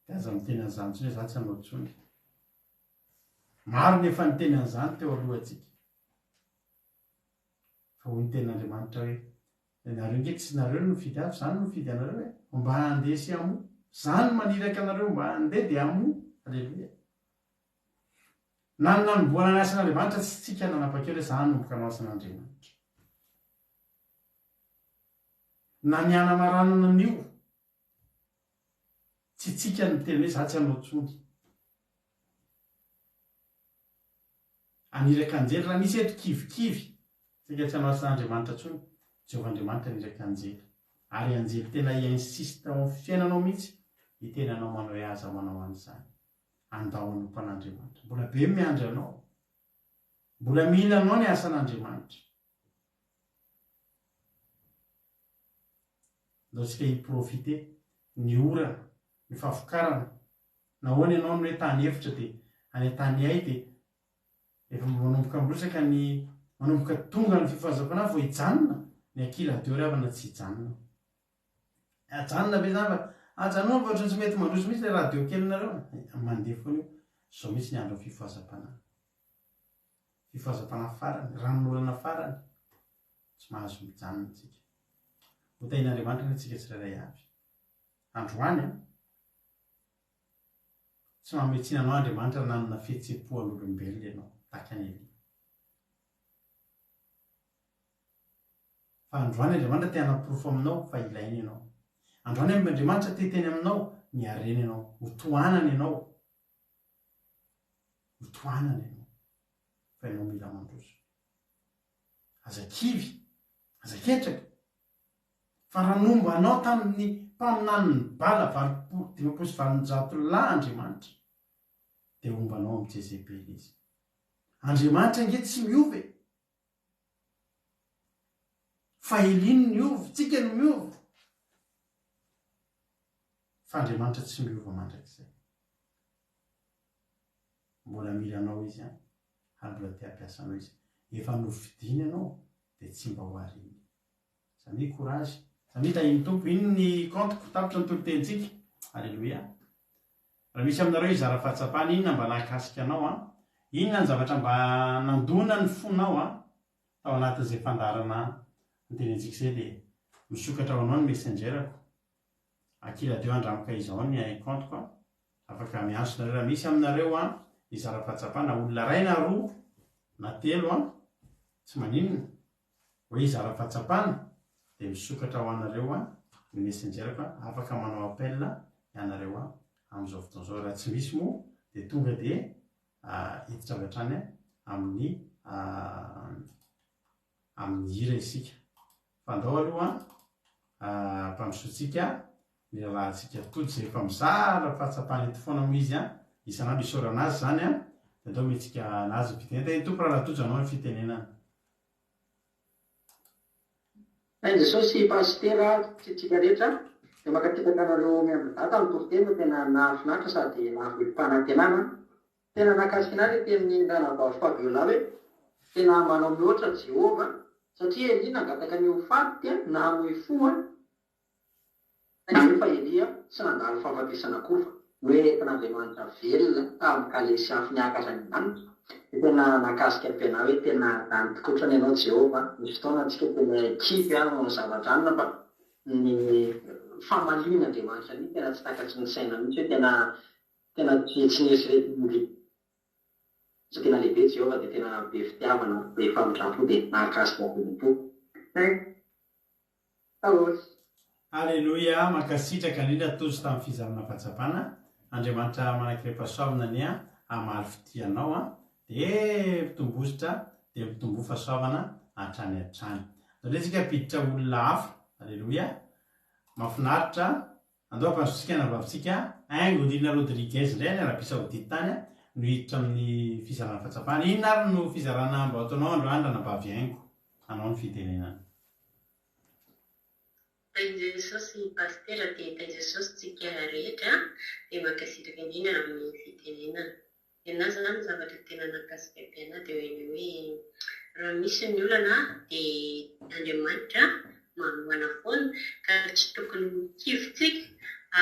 dia aza miteny an'izany ntsony hoe za tsy hanao ntsony maro nefa niteny an'izany teo alohantsika fa hoy ny tenin'Andriamanitra hoe nareo ngeky tsy nareo no mifidy azy zany no mifidy anareo hoe mba handesy amo zany maniraka anareo mba handeha dia amo alleluia na nanomboana ny asan'Andriamanitra tsy tsika nanapa-kely hoe za hanomboka anao asan'Andriamanitra na ny anamaranana an'io tsy tsika ny teny hoe za tsy hanao ntsony aniraka anjely raha nisy eto kivikivy tsika tsy hanao asan'Andriamanitra ntsony Jehovah Andriamanitra aniraka anjely ary anjely tena insiste ao amin'ny fiainanao mihitsy hitenanao manao hoe aza manao an'izany andao anompan'Andriamanitra mbola be miandry anao mbola mila anao ny asan'Andriamanitra ndaotsika hiprofite ny orana ny fahavokarana nahoana ianao no hoe tany efitra dia any tany ay dia efa manomboka mirosaka ny manomboka tonga ny fifahazam-panahy vao hijanona ny ankila de rehavana tsy hijanona ajanona be zany fa ajanona fa ohatrany tsy mety mandroso mihitsy le radio kelinareo mandeha foana io zao mihitsy ny andro fifahazam-panahy farany ranon'olana farany tsy mahazo mijanona tsika ho tain'Andriamanitra ny tsika tsirairay avy androany a tsy mametsinanao Andriamanitra nanana fihetsem-po an'olombelona ianao tahaka ny Elia fa androany Andriamanitra te hanaporofo aminao fa ilainy ianao androany Andriamanitra te teny aminao ny hareny ianao hotoanany ianao fa ianao mila mandroso azakivy azaketraka fa raha nomba anao tamin'ny mpaminany ny bala 20 lahy Andriamanitra dia ombanao amin'ny Jezebely izy Andriamanitra nge tsy miove fa Eliny miovy tsika no miovy fa Andriamanitra tsy miova mandrakizay mbola mila anao izy ary mbola te hampiasa anao izy efa novidiny anao dia tsy mba ho ariny samy courage samy tahiny tompo iny ny kantoko tapitra ny tolotentsika alleloia raha misy aminareo izara fahatsapana inona mba nahakasika anao inona ny zavatra mba nandona ny fonao tao anatin'izay fandarana ny tenentsika izay dia misokatra ao anao ny messengerako akila deo andramoka izao ny kantoko afaka mianso nareo raha misy aminareo izara fahatsapana olona ray na roa na telo tsy maninona hoe izara fahatsapana dia misokatra ho anareo ny messengerako afaka manao appel ianareo amin'izao fotoan'izao raha tsy misy moa dia tonga dia hiditra avy hatrany amin'ny amin'ny hira isika fandao aloha mpampisotsika mirahantsika tody zay efa mizara fahatsapany eto foana mo izy isan'andro isaorana azy zany de atao metsika anazy fitenena tompo raha latojo anao ny fitenenana. Sain'i Jesosy pastera tsitsika rehetra de makatipaka anareo miambidata amin'ny toritena tena nahafinaritra sady nahavilim-panantenana tena nakasika anary tenin'ny ranavavy Fabiola hoe tena manao mihoatra Jehova satria Elia nangataka ny hofaty na moifoa nefa Elia sy nandalo fahafatesana kofa hoe tan'Andriamanitra velona tamin'ny kalesy afiny akazany manitra de tena nakasika ampiana hoe tena dany tokotrany ianao Jehova misy fotoana antsika tena kipy no zavatra anina fa ny famalian'Andriamanitra ny tena tsy takatsy ny saina mihitsy hoe tena tsy nieritry so tena lehibe Jehova de tena be fitiavana be famindrapo de nakasika ampian'to Alleluia, makasitraka indrindra tozy tamin'ny fizarana fahatsapana. Andriamanitra manankiream-pahasoavana ny amaly fitianao de mitombositra de mitombo fahasoavana hatrany hatrany. Resika piditra olona hafa. Alleluia. Mahafinaritra andao ampanosika navavitsika aingo Lina Rodriguez indray ny Arabia Saoudite tany no hiditra amin'ny fizarana fahatsapana. Inona ary no fizarana mba ataonao andro nabavy aingo anao ny fitenenana. Tain'i Jesosy pastera dia tain'i Jesosy tsika rehetra dia makasitraka indrindra amin'ny fitenenana. Ianà zany zavatra tena nakasika ampiana dia hoe raha misy ny olana dia Andriamanitra manohana foana ka tsy tokony kivitsika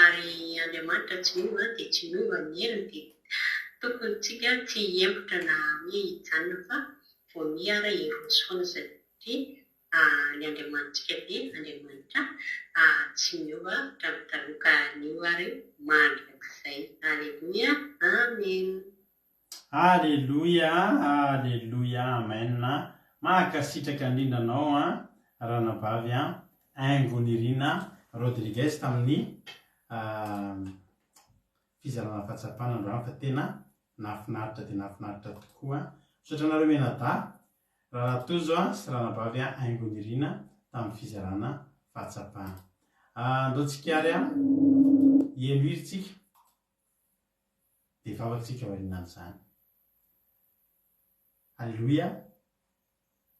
ary Andriamanitra tsy miova dia tsy miova ny heriny dia tokony tsika tsy hiempotra na hoe hijanona fa vao miara herosy foana satria ny Andriamanitsika dia Andriamanitra tsy miova travitaloka anio ary mandrak'izay. Alleluia, amen. Alleluia, alleluia, amen. Makasitraka indrindra anao ranavavy aingo Lina Rodriguez tamin'ny fizarana fahatsapana androany fa tena nafinaritra dia nafinaritra tokoa. Misaotra anareo menada raha tozo sy ranavavy aingo Lina tamin'ny fizarana fahatsapana. Andaotsika ary hieno iritsika dia vavatsika aorianan'izany. Alleluia.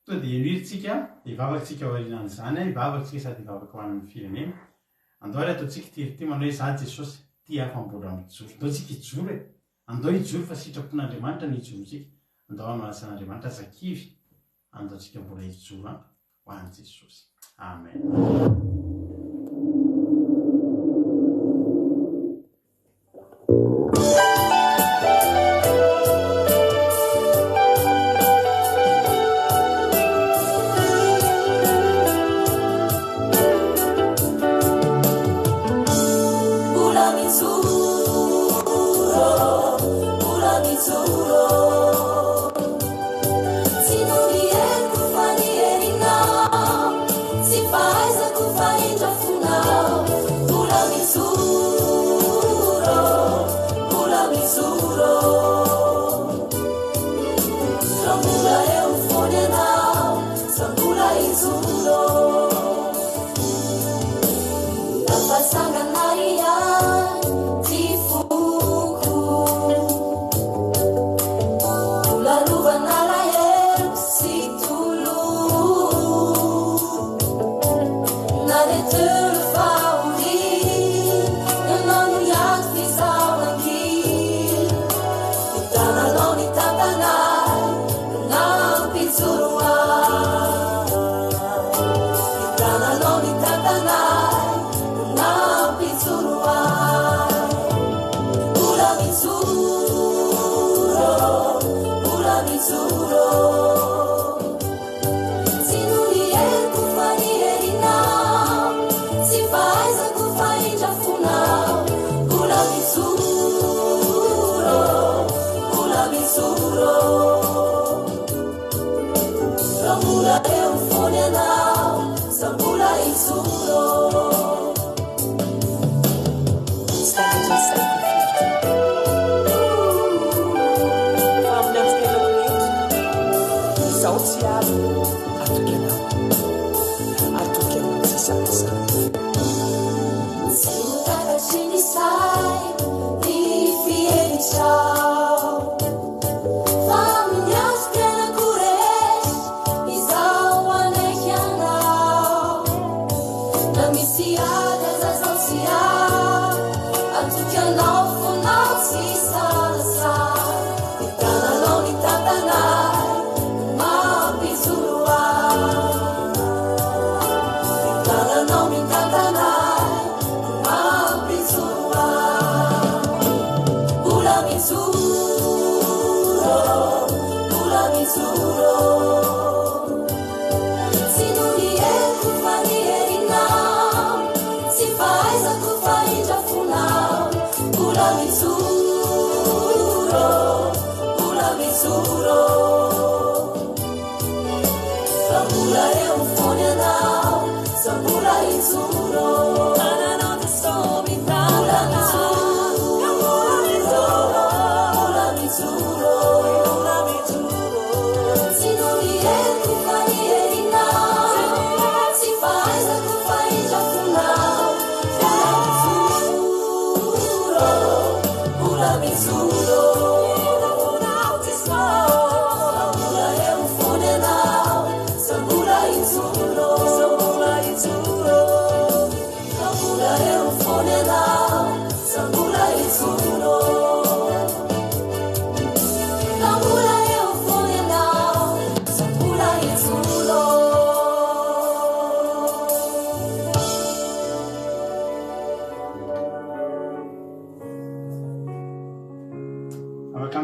To dia hieno iritsika dia vavatsika aorianan'izany vavatsika sady vavaka ho an'ny firenena. Andao ary ataotsika tirity manao hoe za Jesosy tia fambola mijoro. Andaotsika hijoro andao hijoro fa sitrapon'Andriamanitra ny hijorotsika. Andao hanao asan'Andriamanitra zakivy. Andaotsika mbola hijoro ho an'i Jesosy. Amen.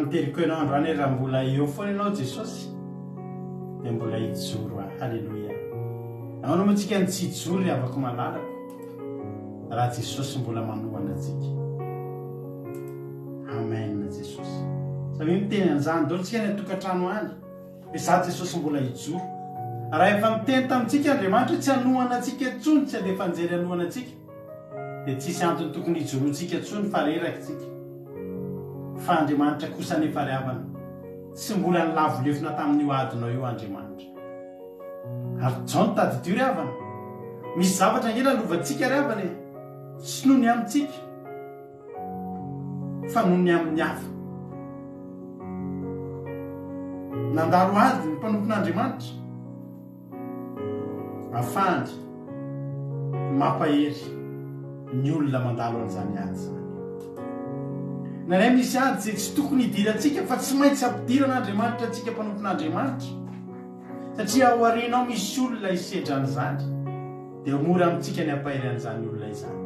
miteriko ianao androany raha mbola eo foana ianao Jesosy dia mbola hijoro halleloia. Nahoana moa antsika ny tsy hijoro ny avako malalako raha Jesosy mbola manohana antsika. Amen Jesosy. Sabi miteny an'izany daholo tsika ny atokantrano any dia za Jesosy mbola hijoro. Raha efa miteny tamintsika Andriamanitra tsy hanohana antsika intsony, tsy handefa anjery hanohana antsika, dia tsisy antony tokony hijoroantsika intsony fa reraka tsika. Fa Andriamanitra kosa nefa riavana, tsy mbola nilavolefona tamin'io adinao io Andriamanitra. Ary jao ny tadidio riavana, misy zavatra ngena lovantsika riavana e, tsy noho ny amintsika fa noho ny amin'ny hafa. Nandalo ady ny mpanompon'Andriamanitra afahany mampahery ny olona mandalo an'izany ady zany. Naray misy ady zay tsy tokony hidirantsika fa tsy maintsy ampidiran'Andriamanitra antsika mpanompon'Andriamanitra, satria ao aorianao misy olona hisedra an'izany dia mora amintsika ny ampahery an'izany olona izany.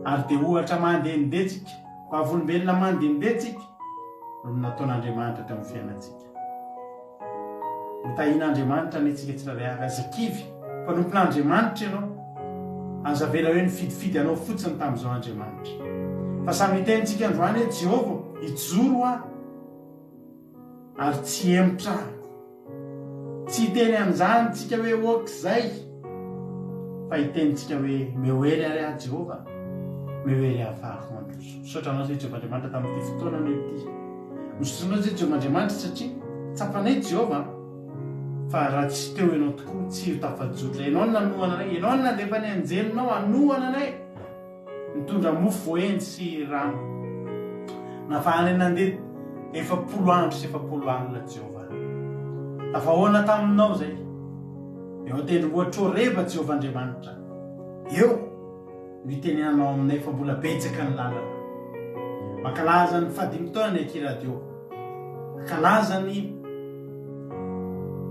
Ary dia ohatra mandehandetsika, vavolombelona mandehandetsika no nataon'Andriamanitra teo amin'ny fiainantsika. Mitahian'Andriamanitra anetsika tsiraray avy azakivy mpanompon'Andriamanitra ianao, anjavela hoe nifidifidy anao fotsiny tamin'izao Andriamanitra. Fa samy mitentsika androany hoe Jehova hijoro ary tsy emotra. Tsy hiteny amin'izany tsika hoe okizay, fa hitentsika hoe mehoery ary ahy Jehova, mehoery ahafahako mandroso. Misaotra anao zay Jehova Andriamanitra tamin'ity fotoana anao ity. Misaotra anao zay Jehova Andriamanitra satria tsapanay Jehova, fa raha tsy teo ianao tokoa tsy ho tafajotra. Ianao nanohana anay, ianao nandefa ny anjelinao hanohana anay, mitondra mofo voendy sy rano. Nafahany nandeha 7 andro sy 7 alina Jehova. Tafahoana taminao zay. Eo tendrombohitra Oreba Jehova Andriamanitra. Eo mitenenanao aminay fa mbola betsaka ny lalana. Mankalaza ny fahadimitaona ny Eky Radio. Mankalaza ny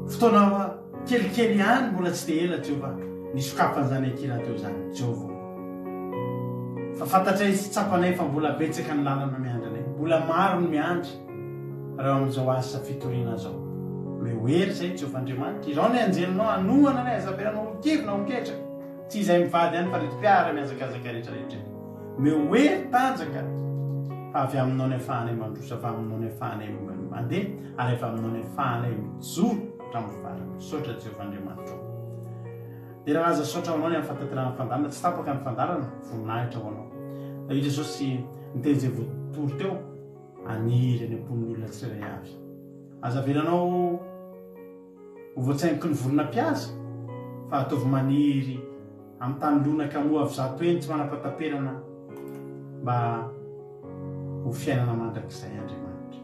fotoana kelikely ihany mbola tsy dia ela Jehova nisokafan'izany Eky Radio zany Jehova. Fa fantatra izy tsapanay fa mbola betsaka ny lalana miandranay, mbola maro ny miandry raha amin'izao asa fitoriana zao. Mehoery zay Jehova Andriamanitra, izao ny anjelinao hanohana anay, azavelanao okevy na oketra, tsy izay mivady ihany fa retim-piara miazakazaka rehetrarehetra. Mehoery tanjaka fa avy aminao ny afahanay mandroso, avy aminao ny afahanay mandeha, ary avy aminao ny afahanay mijoro hatramin'ny farany. Misaotra Jehova Andriamanitra. Dia raha aza saotra ho anao ny amin'ny fantaterana ny fandarana, tsy tapaka ny fandarana, voninahitra ho anao. I Jesosy niteny izay voatory teo, aniry any amponin'ny olona tsirairay avy. Aza velanao voatsainiko ny vorona-piaza fa ataovy maniry amin'ny tany lonaka moa avy zato eny tsy manapataperana mba ho fiainana mandrakizay Andriamanitra.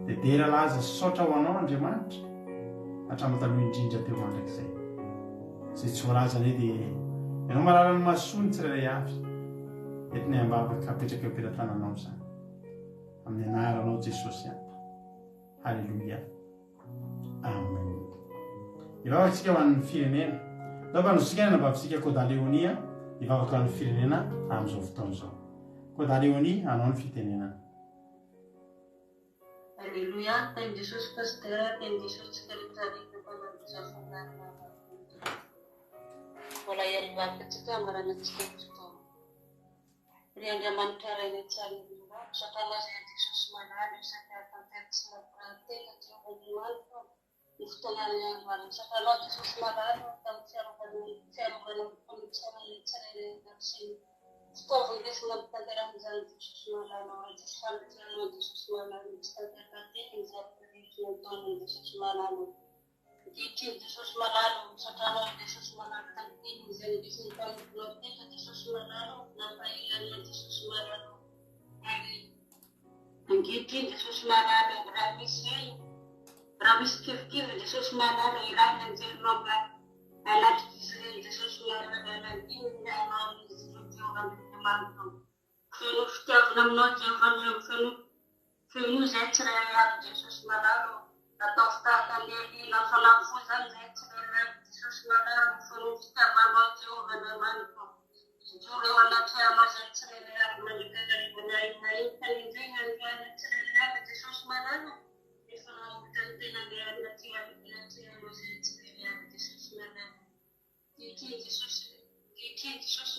Dia dera laza saotra ho anao Andriamanitra hatramin'ny taloha indrindra teo mandrakizay. Izay tsy voalaza anie dia ianao malala ny masoa ny tsirairay avy etiny ambavaka apetraka eo am-pelantananao izany amin'ny anaranao Jesosy ato. Halleluia. Amen. Ivavakantsika ho an'ny firenena. Dao mpanozitsika ny nambavitsika Côte d'Aléonie ivavaka ho an'ny firenena amin'izao fotoana izao. Côte d'Aléonie anao ny fitenenana. Alléluia. Tain'i Jesosy pasteur, tain'i Jesosy tsika rehetrarehetra mpanambozafanarina mbola iarivavantsika amaranantsika fotoana. Ry Andriamanitra raina tsara indrindra, satria izay Jesosy manalo isaky tanteraka sy mampirahantena Jehovah ny fotoana ny androany. Satria Jesosy manalo tamin'ny fiarovana fanitsarana tsirairay sy fitaovandesina mitanteran'izany Jesosy manalo. Jesosy fanitsarana Jesosy manalo tsy tanterakatena izany rehetra nataon'i Jesosy manalo. Ankehitriny Jesosy manalo satria Jesosy manalo tamin'ny izay ndesiny mpanomponoantena Jesosy manalo nampahelana Jesosy manalo. Ary ankehitriny Jesosy manalo raha misy kivikivy Jesosy manalo ilaina anjerinao mba anatrik'izy ireny Jesosy manalo anadininy anao izy Andriamanitra. Feno fitiavana aminao Jehovah, feno izay tsirairay avy Jesosy manalo. Atao fitahaka ny fanafo izany izay tsirairay avy Jesosy manalo. Feno fitiavanao Jehovah Andriamanitra. Ijoro eo anaty anao izay tsirairay avy mandrakarivanay tanindreny androany tsirairay avy Jesosy manalo. Efa nanombotra ny tena miarina ty anao izay tsirairay avy Jesosy manalo. Kehitriny Jesosy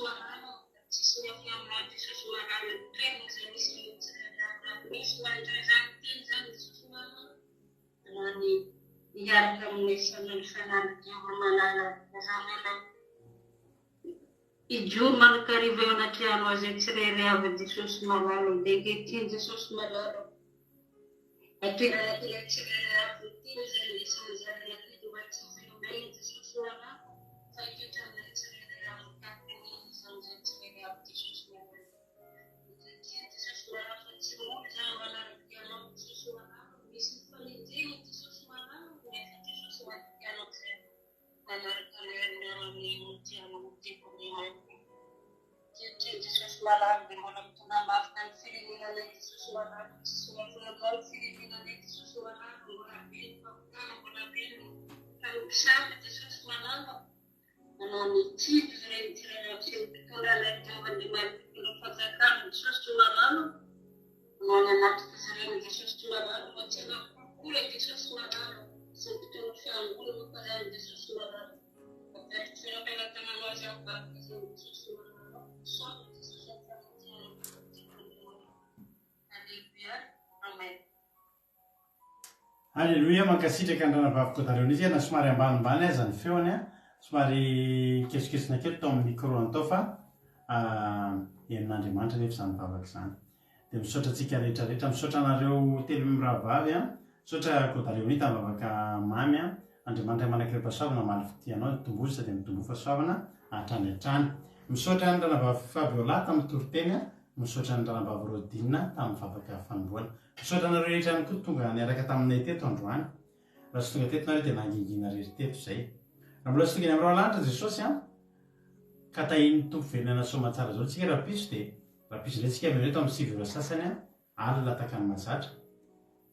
manalo. Tsisy miafy aminao Jesosy manalo. Toerana izay misy tsirairay avy misy mandray izany teny izany Jesosy manalo. Nani iaraka amin'ny sanany fanana Jehovah manala izany ilay ijoro manakariva eo anaty anao izay tsirairay avy Jesosy manalo. Dia ankehitriny Jesosy manalo atoerana tena tsirairay avy tena izay ndesiny zarana teny mba tsy velomay Jesosy manalo. Fa ankehitriny tsirairay avy kapiny izany izay tsirairay avy Jesosy manalo. Ankehitriny Jesosy manalo fa tsy moly izany manaraka anao Jesosy manalo. Misy fanenjena Jesosy manalo nefa Jesosy manalo izay manaraka amin'ny tianao tekoninao. Ankehitriny Jesosy manalo dia mbola mitondra mafika ny firenenanay Jesosy manalo. Tsisy mahafinaritra ny firenenanay Jesosy manalo. Mbola beny fampitana, mbola beny fanompisana Jesosy manalo. Manao ny tidy ireny tsirairay avy sy ny mpitondranay Jehovah Andriamanitra mpitondra fanjakana Jesosy manalo. Manao ny anatrik'izy ireny Jesosy manalo. Matsina kokola Jesosy manalo. Sy ny mpitondra fiangonana fazany Jesosy manalo. Apetraka fiaram-pelantananao azy amin'ny Jesosy manalo. Sono Jesosy amin'ny Alléluia. Amen. Alléluia. Mankasitraka andranavavy Côte d'Aléonie izy na somary ambanimbany aza ny feony somary kesikesina kely tao amin'ny micro antao fa henon'Andriamanitra nefa izany vavaka izany. Dia misaotra antsika rehetrarehetra, misaotra anareo telo mirahavavy misaotra Côte d'Aléonie tamivavaka mamy Andriamanitra manakireo pasoavana maly fitianao tombozy sady mitombo fasoavana hatrany hatrany. Misaotra ny ranavavy Fabiola tamin'ny toriteny, misaotra ny ranavavy Rodina tamin'ny vavaka fanomboana. Misaotra anareo rehetra ihany koa tonga niaraka taminay teto androany. Raha sy tonga teto nareo dia nangingina rery teto izay. Raha mbola sy tonga ny amin'ireo lanitra Jesosy ka tahiny tompo velona soamantsara zao tsika rapiso dia rapiso indray tsika amin'ireo tamin'ny sivy sasany alina takany mazatra.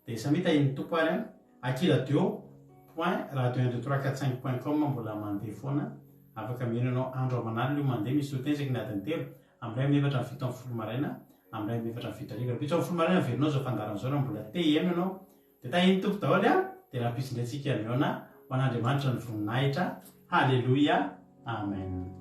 Dia samy tahiny tompo ary akiradio.radio12345.com mbola mandeha foana. Afaka miheno ianao andro aman'alina io mandeha misy hoteny isaky ny adiny telo amin'ny ray amin'ny efatra ny fito amin'ny folo maraina amin'ny ray amin'ny efatra ny fito hariva. Raha amin'ny folo maraina velonao zao fandaran'izao raha mbola te hihaino ianao dia tahiny tompo daholo dia rapiso indray tsika mihaona ho an'Andriamanitra ny voninahitra. Halleluia. Amen.